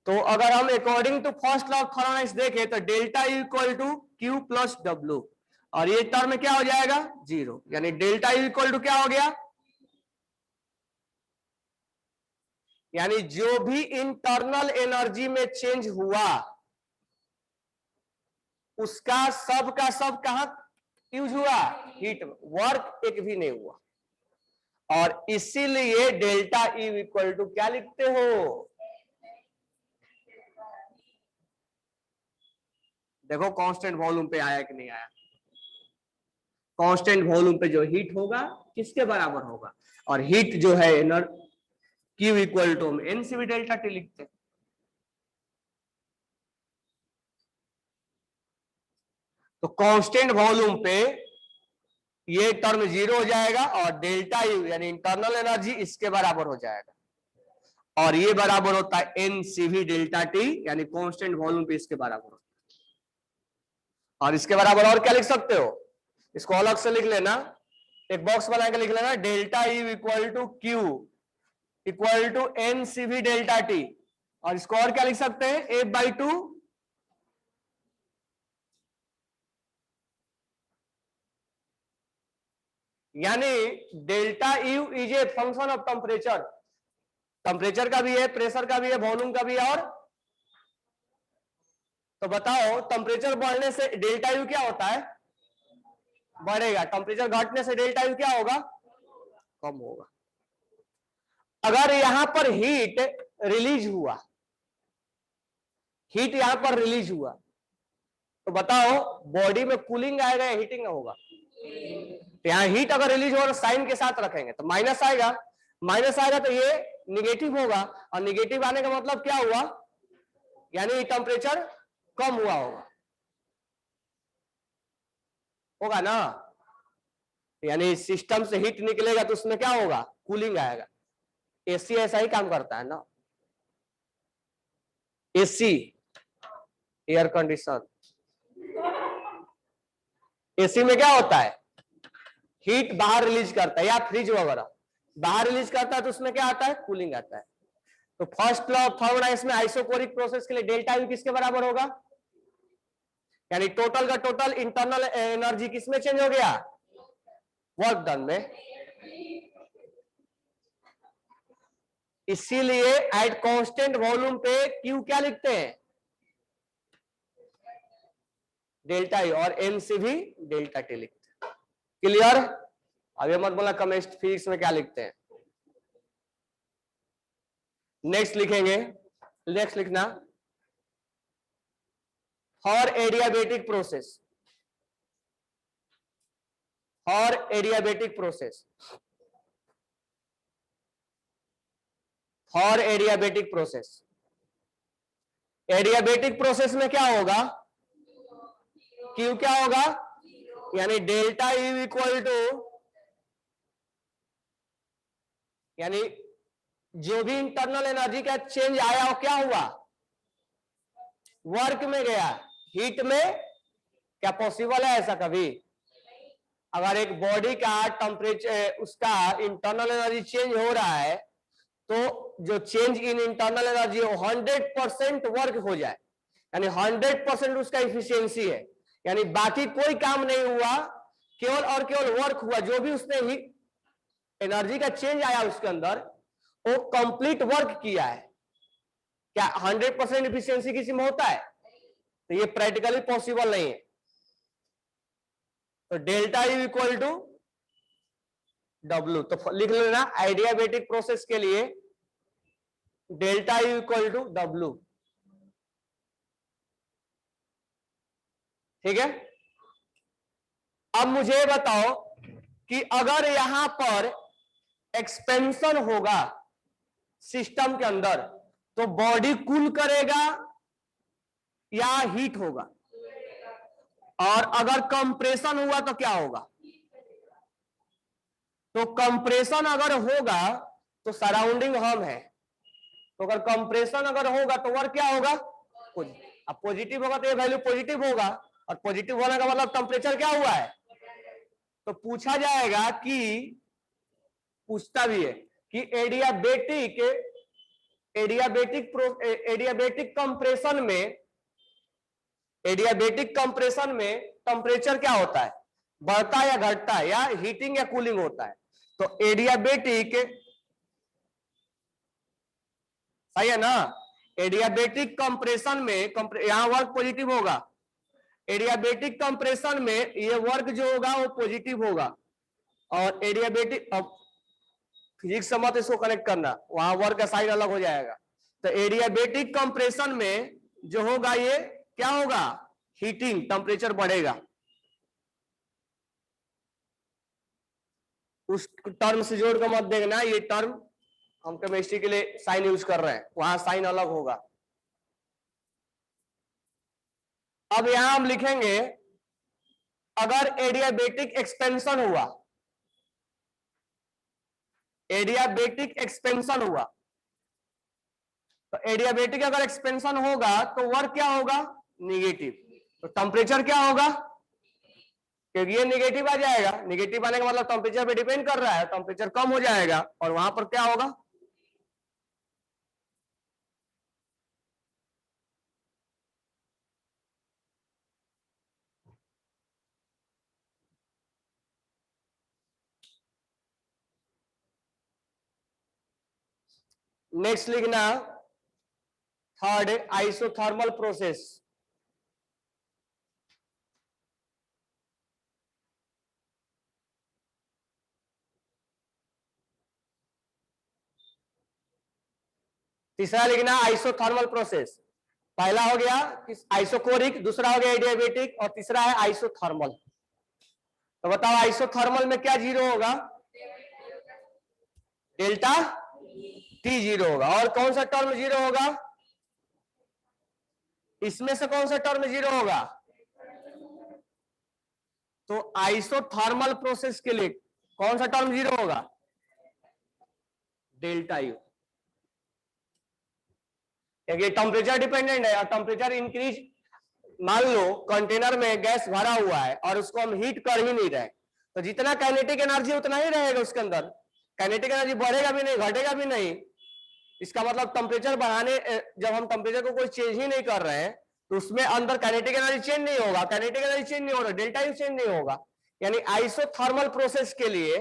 Speaker 1: तो अगर हम according to first law of thermodynamics देखें तो delta you equal to Q plus W, और ये टर्म क्या हो जाएगा? 0। यानी डेल्टा यू इक्वल टू क्या हो गया? यानी जो भी इंटरनल एनर्जी में चेंज हुआ उसका सब का सब कहां यूज हुआ? हीट। वर्क एक भी नहीं हुआ, और इसीलिए डेल्टा ई इक्वल टू क्या लिखते हो? देखो कांस्टेंट वॉल्यूम पे आया कि नहीं आया। कांस्टेंट वॉल्यूम पे जो हीट होगा किसके बराबर होगा? और हीट जो है क्यू इक्वल टू हम एनसीवी डेल्टा टी लिखते हैं। तो कांस्टेंट वॉल्यूम पे ये टर्म 0 हो जाएगा और डेल्टा यू यानी इंटरनल एनर्जी इसके बराबर हो जाएगा, और ये बराबर होता है एनसीवी डेल्टा टी, यानी कांस्टेंट वॉल्यूम पे इसके बराबर होता है। और इसके बराबर और क्या लिख सकते हो, इसको अलग से लिख लेना, एक बॉक्स बना के लिख लेना, delta you equal to Q equal to N CV delta T, और इसको और क्या लिख सकते हैं, एफ बाई टू यानी delta U is a function of temperature, temperature का भी है, प्रेशर का भी है, वॉल्यूम का भी है। और तो बताओ टेम्परेचर बढ़ने से डेल्टा यू क्या होता है, बढ़ेगा, टेम्परेचर घटने से डेल्टा यू क्या होगा, कम होगा। अगर यहां पर हीट रिलीज हुआ, हीट यहां पर रिलीज हुआ, तो बताओ बॉडी में कूलिंग आएगा या हीटिंग होगा, तो यहां हीट अगर रिलीज हो और साइन के साथ रखेंगे तो माइनस आएगा, माइनस आएगा तो ये निगेटिव होगा, और निगेटिव आने का मतलब क्या हुआ, यानी टेम्परेचर कम हुआ होगा ना, यानी सिस्टम से हीट निकलेगा तो उसमें क्या होगा, कूलिंग आएगा। एसी ऐसा ही काम करता है ना, एसी एयर कंडीशन, एसी में क्या होता है, हीट बाहर रिलीज करता है, या फ्रिज वगैरह बाहर रिलीज करता है तो उसमें क्या आता है, कूलिंग आता है। तो फर्स्ट लॉ ऑफ थर्मोडायनेमिक्स में आइसोकोरिक प्रोसेस के लिए डेल्टा यू किसके बराबर होगा, यानी टोटल का टोटल इंटरनल एनर्जी किसमें चेंज हो गया, वर्क डन में। इसीलिए एट कांस्टेंट वॉल्यूम पे क्यू क्या लिखते हैं, डेल्टा यू, और एन से भी डेल्टा टी लिखते हैं। क्लियर, अब ये मत बोला केमिस्ट्री फिजिक्स में क्या लिखते हैं। नेक्स्ट लिखेंगे, नेक्स्ट लिखना, for adiabatic process, for adiabatic process, for adiabatic process, adiabatic process में क्या होगा, क्यू क्या होगा, यानी डेल्टा यू इक्वल टू, यानी जो भी इंटरनल एनर्जी का चेंज आया वो क्या हुआ, वर्क में गया, हीट में क्या पॉसिबल है ऐसा कभी, अगर एक बॉडी का टेम्परेचर उसका इंटरनल एनर्जी चेंज हो रहा है तो जो change in internal energy 100% work हो जाए, यानी 100% उसका इफिशियंसी है, यानी बाकी कोई काम नहीं हुआ, केवल और केवल वर्क हुआ, जो भी उसने ही एनर्जी का चेंज आया उसके अंदर वो कंप्लीट वर्क किया है। क्या 100% इफिशियंसी किसी में होता है, तो ये प्रैक्टिकली पॉसिबल नहीं है। तो delta you equal to W, तो लिख लेना एडियाबेटिक प्रोसेस के लिए delta you equal to W, ठीक है। अब मुझे बताओ कि अगर यहां पर एक्सपेंशन होगा सिस्टम के अंदर तो बॉडी कूल करेगा या हीट होगा, और अगर कंप्रेशन हुआ तो क्या होगा, तो कंप्रेशन अगर होगा तो सराउंडिंग हम है, तो अगर कंप्रेशन अगर होगा तो वर्क क्या होगा, अब पॉजिटिव होगा तो ये वैल्यू पॉजिटिव होगा, और पॉजिटिव होने का मतलब टेम्परेचर क्या हुआ है, तो पूछा जाएगा कि, पूछता भी है कि एडियाबेटिक एडियाबेटिक कंप्रेशन में, एडियाबेटिक कंप्रेशन में टेम्परेचर क्या होता है, बढ़ता है या घटता है, या हीटिंग या कूलिंग होता है। तो एडियाबेटिक, सही है ना, एडियाबेटिक कंप्रेशन में यहां वर्क पॉजिटिव होगा, एडियाबेटिक कंप्रेशन में ये वर्क जो होगा वो पॉजिटिव होगा, और एडियाबेटिक, अब फिजिक्स से मत इसको कनेक्ट करना, वहां वर्क का साइन अलग हो जाएगा। तो एडियाबेटिक कंप्रेशन में जो होगा ये क्या होगा, हीटिंग, टेम्परेचर बढ़ेगा। उस टर्म से जोड़ कर मत देखना, ये टर्म हम केमिस्ट्री के लिए साइन यूज कर रहे हैं, वहां साइन अलग होगा। अब यहां हम लिखेंगे अगर एडियाबेटिक एक्सपेंशन हुआ, एडियाबेटिक एक्सपेंशन हुआ, तो एडियाबेटिक अगर एक्सपेंशन होगा तो वर्क क्या होगा, निगेटिव, तो टेम्परेचर क्या होगा, क्योंकि ये निगेटिव आ जाएगा, निगेटिव आने का मतलब टेम्परेचर पे डिपेंड कर रहा है, टेम्परेचर कम हो जाएगा और वहां पर क्या होगा, नेक्स्ट लिखना थर्ड आइसोथर्मल प्रोसेस। तीसरा लिखना आइसोथर्मल प्रोसेस। पहला हो गया आइसोकोरिक, दूसरा हो गया एडियाबेटिक और तीसरा है आइसोथर्मल। तो बताओ आइसोथर्मल में क्या जीरो होगा, डेल्टा टी जीरो होगा। और कौन सा टर्म जीरो होगा, इसमें से कौन सा टर्म जीरो होगा, तो आइसोथर्मल प्रोसेस के लिए कौन सा टर्म जीरो होगा, डेल्टा यू, क्योंकि टेम्परेचर डिपेंडेंट है और टेम्परेचर इंक्रीज, मान लो कंटेनर में गैस भरा हुआ है और उसको हम हीट कर ही नहीं रहे, तो जितना काइनेटिक एनर्जी उतना ही रहेगा उसके अंदर, काइनेटिक एनर्जी बढ़ेगा भी नहीं घटेगा भी नहीं। इसका मतलब टेम्परेचर बढ़ाने, जब हम टेम्परेचर को कोई चेंज ही नहीं कर रहे हैं तो उसमें अंदर काइनेटिक एनर्जी चेंज नहीं होगा, काइनेटिक एनर्जी चेंज नहीं हो रहा, डेल्टा यू चेंज नहीं होगा। यानी आइसोथर्मल प्रोसेस के लिए,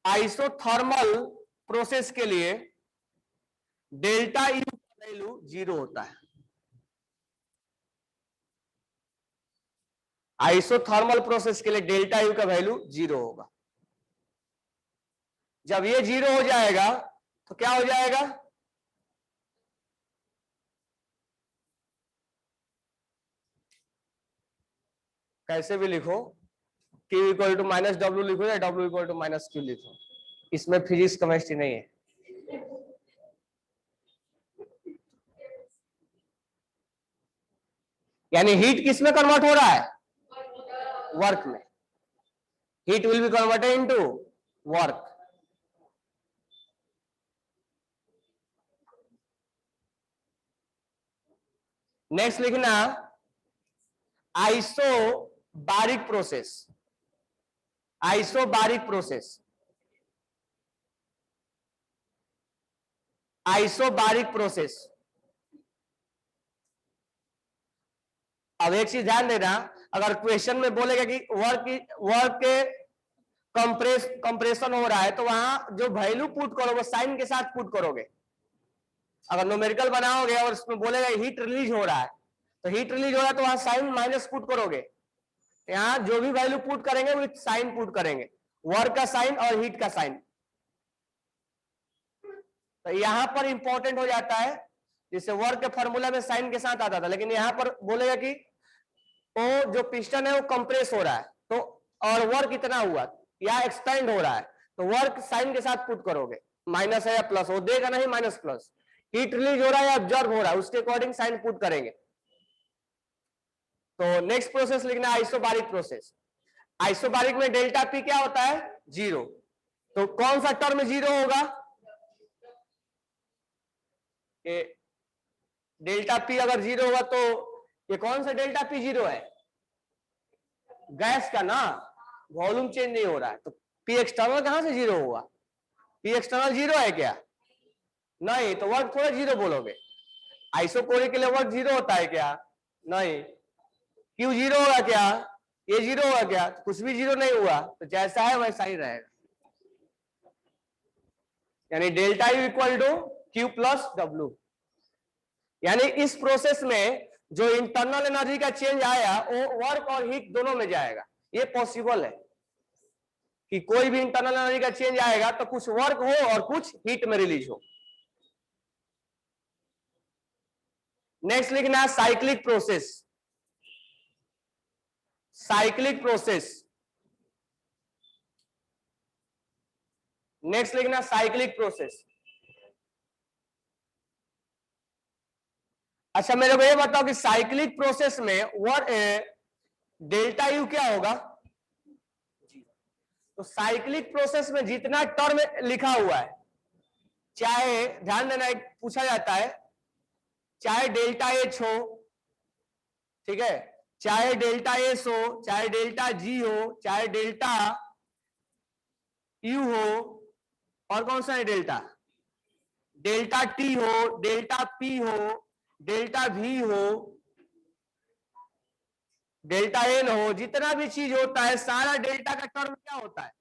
Speaker 1: आइसोथर्मल प्रोसेस के लिए डेल्टा यू का वैल्यू जीरो होता है। आइसोथर्मल प्रोसेस के लिए डेल्टा यू का वैल्यू जीरो होगा। जब ये जीरो हो जाएगा तो क्या हो जाएगा, कैसे भी लिखो, Q equal to minus W लिखो या W equal to minus Q लिखो, इसमें फिजिक्स केमिस्ट्री नहीं है। यानी हीट किस में कन्वर्ट हो रहा है, वर्क में, heat will be converted into work. Next लिखना isobaric process. Isobaric process, isobaric process. अब एक चीज ध्यान देना, अगर क्वेश्चन में बोलेगा कि वर्क के कंप्रेशन हो रहा है तो वहां जो वैल्यू पुट करोगे साइन के साथ पुट करोगे। अगर न्यूमेरिकल बनाओगे और उसमें बोलेगा हीट रिलीज हो रहा है तो हीट रिलीज हो रहा है तो वहां साइन माइनस पुट करोगे, यहां जो भी वैल्यू पुट करेंगे वो साइन पुट करेंगे, वर्क का साइन और हीट का साइन। तो यहां पर इंपॉर्टेंट हो जाता है, जैसे वर्क के फॉर्मूला में साइन के साथ आता था, लेकिन यहां पर बोलेगा कि वो जो पिस्टन है वो कंप्रेस हो रहा है तो, और वर्क इतना हुआ या एक्सपेंड हो रहा है तो वर्क साइन के साथ पुट करोगे, माइनस है या प्लस, वो देगा नहीं माइनस प्लस। हीट रिलीज हो रहा है या ऑब्जर्व हो रहा है उसके अकॉर्डिंग साइन पुट करेंगे। तो नेक्स्ट प्रोसेस लिखना आइसोबारिक प्रोसेस। आइसोबारिक में डेल्टा पी क्या होता है, जीरो। तो कौन सा टर्म जीरो होगा, डेल्टा पी अगर जीरो होगा तो ये कौन सा डेल्टा पी जीरो है, गैस का ना, वॉल्यूम चेंज नहीं हो रहा है तो पी एक्सटर्नल कहां से जीरो हुआ, पी एक्सटर्नल जीरो है क्या, नहीं, तो वर्क थोड़ा जीरो बोलोगे। आइसोकोरिक के लिए वर्क जीरो होता है क्या, नहीं। क्यू जीरो होगा क्या, ये जीरो होगा क्या, कुछ भी जीरो नहीं हुआ, तो जैसा है वैसा ही रहेगा। यानी delta you equal to Q plus W. यानी इस प्रोसेस में जो इंटरनल एनर्जी का चेंज आया वो वर्क और हीट दोनों में जाएगा। ये पॉसिबल है कि कोई भी इंटरनल एनर्जी का चेंज आएगा तो कुछ वर्क हो और कुछ हीट में रिलीज हो। नेक्स्ट लिखना cyclic process. Cyclic process, next लिखना साइक्लिक प्रोसेस। अच्छा मेरे को ये बताओ कि साइक्लिक प्रोसेस में डेल्टा यू क्या होगा, तो साइक्लिक प्रोसेस में जितना टर्म लिखा हुआ है, चाहे ध्यान देना, एक पूछा जाता है चाहे डेल्टा एच हो, ठीक है, चाहे डेल्टा एस हो, चाहे डेल्टा जी हो, चाहे डेल्टा यू हो, और कौन सा है डेल्टा, डेल्टा टी हो, डेल्टा पी हो, डेल्टा वी हो, डेल्टा एन हो, जितना भी चीज होता है सारा डेल्टा का टर्म क्या होता है,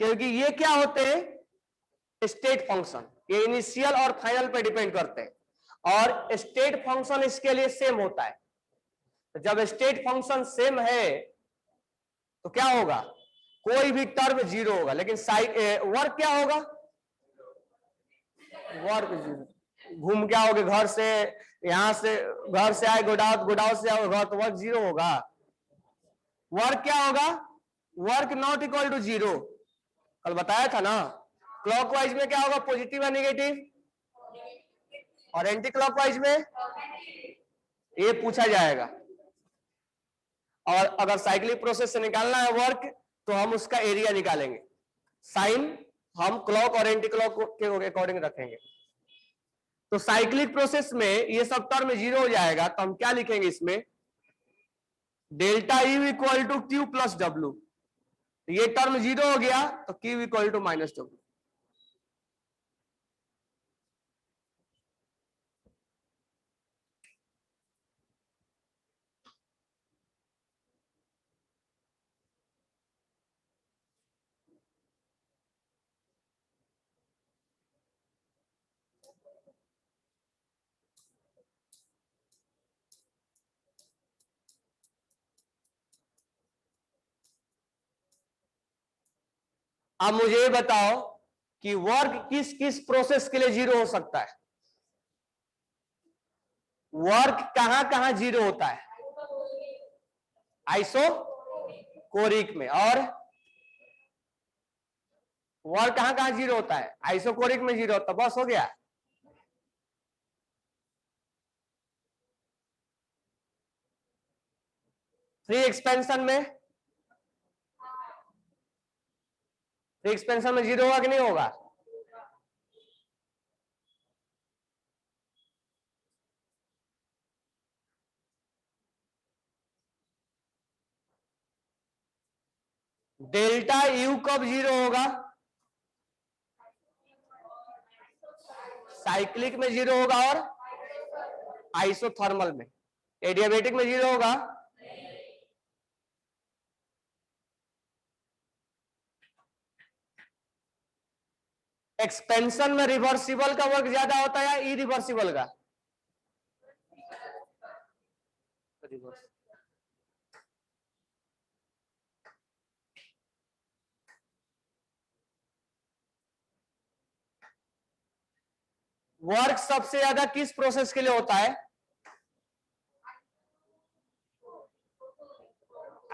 Speaker 1: क्योंकि ये क्या होते हैं स्टेट फंक्शन, ये इनिशियल और फाइनल पे डिपेंड करते हैं और स्टेट फंक्शन इसके लिए सेम होता है। तो जब स्टेट फंक्शन सेम है तो क्या होगा, कोई भी टर्म जीरो होगा, लेकिन वर्क क्या होगा, वर्क जीरो, घूम के आओगे घर से, यहां से घर से आए गोडाउन, गोडाउन से आओगे घर, तो वर्क जीरो होगा। वर्क क्या होगा, work not equal to zero, कल बताया था ना। क्लॉकवाइज में क्या होगा, पॉजिटिव या नेगेटिव, और एंटी क्लॉकवाइज में ये पूछा जाएगा। और अगर साइक्लिक प्रोसेस से निकालना है वर्क तो हम उसका एरिया निकालेंगे, साइन हम क्लॉक और एंटी क्लॉक के अकॉर्डिंग रखेंगे। तो साइक्लिक प्रोसेस में ये सब टर्म जीरो हो जाएगा, तो हम क्या लिखेंगे इसमें, delta you equal to Q plus W, ये टर्म जीरो हो गया तो Q equal to minus W. अब मुझे ये बताओ कि वर्क किस किस प्रोसेस के लिए जीरो हो सकता है, वर्क कहां कहां जीरो होता है, आइसोकोरिक में, और वर्क कहां कहां जीरो होता है, आइसोकोरिक में जीरो होता है, बस हो गया। फ्री एक्सपेंशन में, फ्री एक्सपेंशन में जीरो होगा कि नहीं होगा, डेल्टा यू कब जीरो होगा, साइक्लिक में जीरो होगा और आइसोथर्मल में, एडियाबेटिक में जीरो होगा। एक्सपेंशन में रिवर्सिबल का वर्क ज्यादा होता है या इरिवर्सिबल का, रिवर्स, वर्क सबसे ज्यादा किस प्रोसेस के लिए होता है,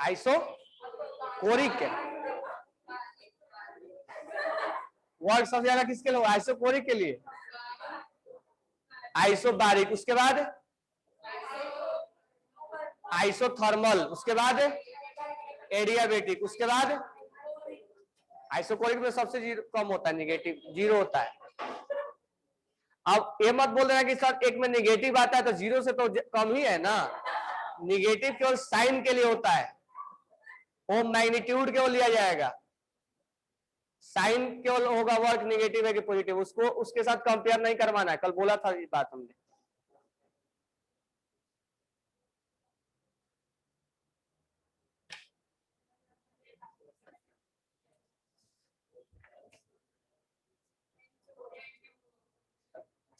Speaker 1: आइसोकोरिक के, वर्क सबसे ज्यादा किसके लिए, आइसोकोरिक के लिए, आइसोबारिक, उसके बाद आइसोथर्मल, उसके बाद एडियाबेटिक, उसके बाद आइसोकोरिक में सबसे जीरो कम होता है, निगेटिव जीरो होता है। अब ये मत बोल देना कि सर एक में निगेटिव आता है तो जीरो से तो कम ही है ना, निगेटिव केवल साइन के लिए होता है, वो मैग्नीट्यूड केवल लिया जाएगा, साइन केवल होगा वर्क निगेटिव है कि पॉजिटिव, उसको उसके साथ कंपेयर नहीं करवाना है, कल बोला था ये बात हमने।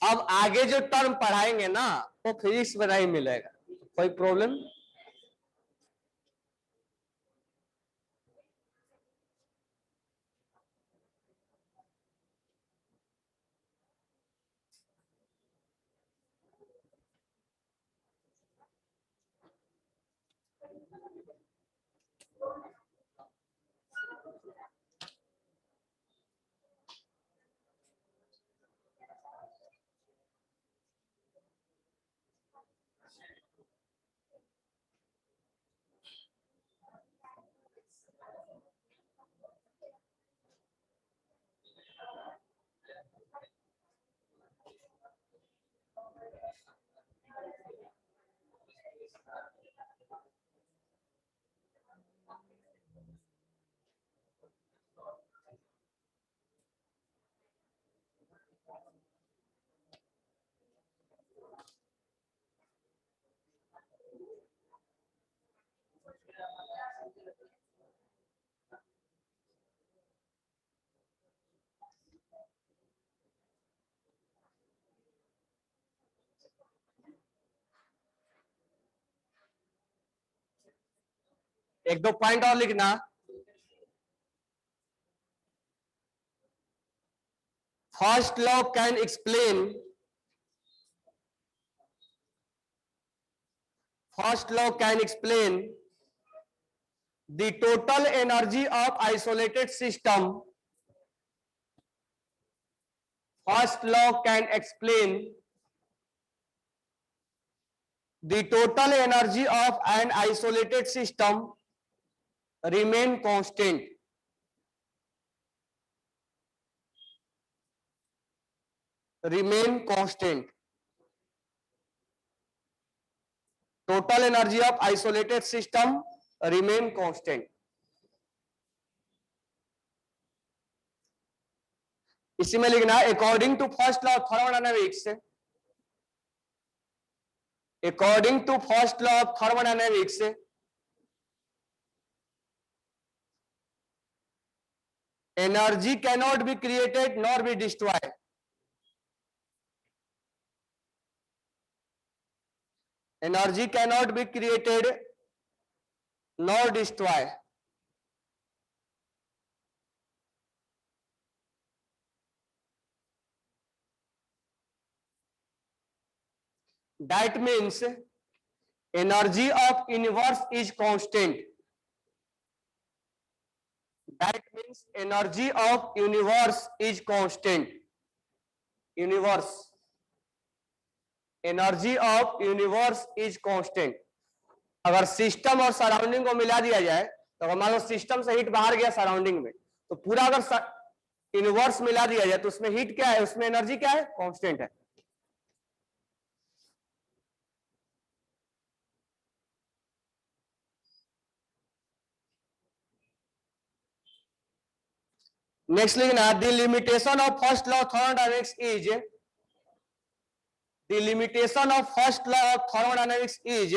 Speaker 1: अब आगे जो टर्म पढ़ाएंगे ना वो फिजिक्स में नहीं मिलेगा, कोई प्रॉब्लम, एक दो पॉइंट और लिखना। First law can explain the total energy of isolated system. First law can explain the total energy of an isolated system remain constant. Total energy of isolated system remain constant. इसी में लिखना according to first law of thermodynamics, energy cannot be created nor be destroyed. Energy cannot be created nor destroyed. That means energy of universe is constant. That means energy of universe is constant. Energy of universe is constant. अगर सिस्टम और सराउंडिंग को मिला दिया जाए तो अगर मान लो सिस्टम से हीट बाहर गया सराउंडिंग में, तो पूरा अगर यूनिवर्स मिला दिया जाए तो उसमें हीट क्या है, उसमें एनर्जी क्या है, कांस्टेंट है. नेक्स्ट लिखना, the limitation of first law of thermodynamics is, the limitation of first law of thermodynamics is,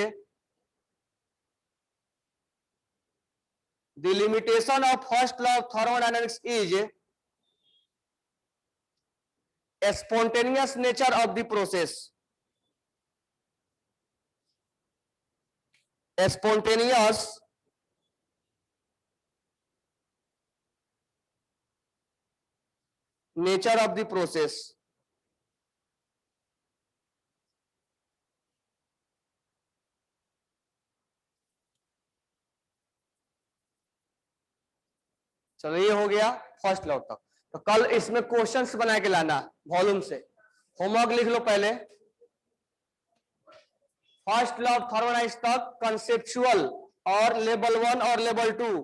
Speaker 1: the limitation of first law of thermodynamics is a spontaneous nature of the process. A spontaneous nature of the process. चलो ये हो गया फर्स्ट लॉ तक. तो कल इसमें क्वेश्चंस बना के लाना वॉल्यूम से. होमवर्क लिख लो पहले. फर्स्ट लॉ ऑफ थर्मोडायनेमिक्स तक कंसेप्चुअल और लेवल 1 और लेवल 2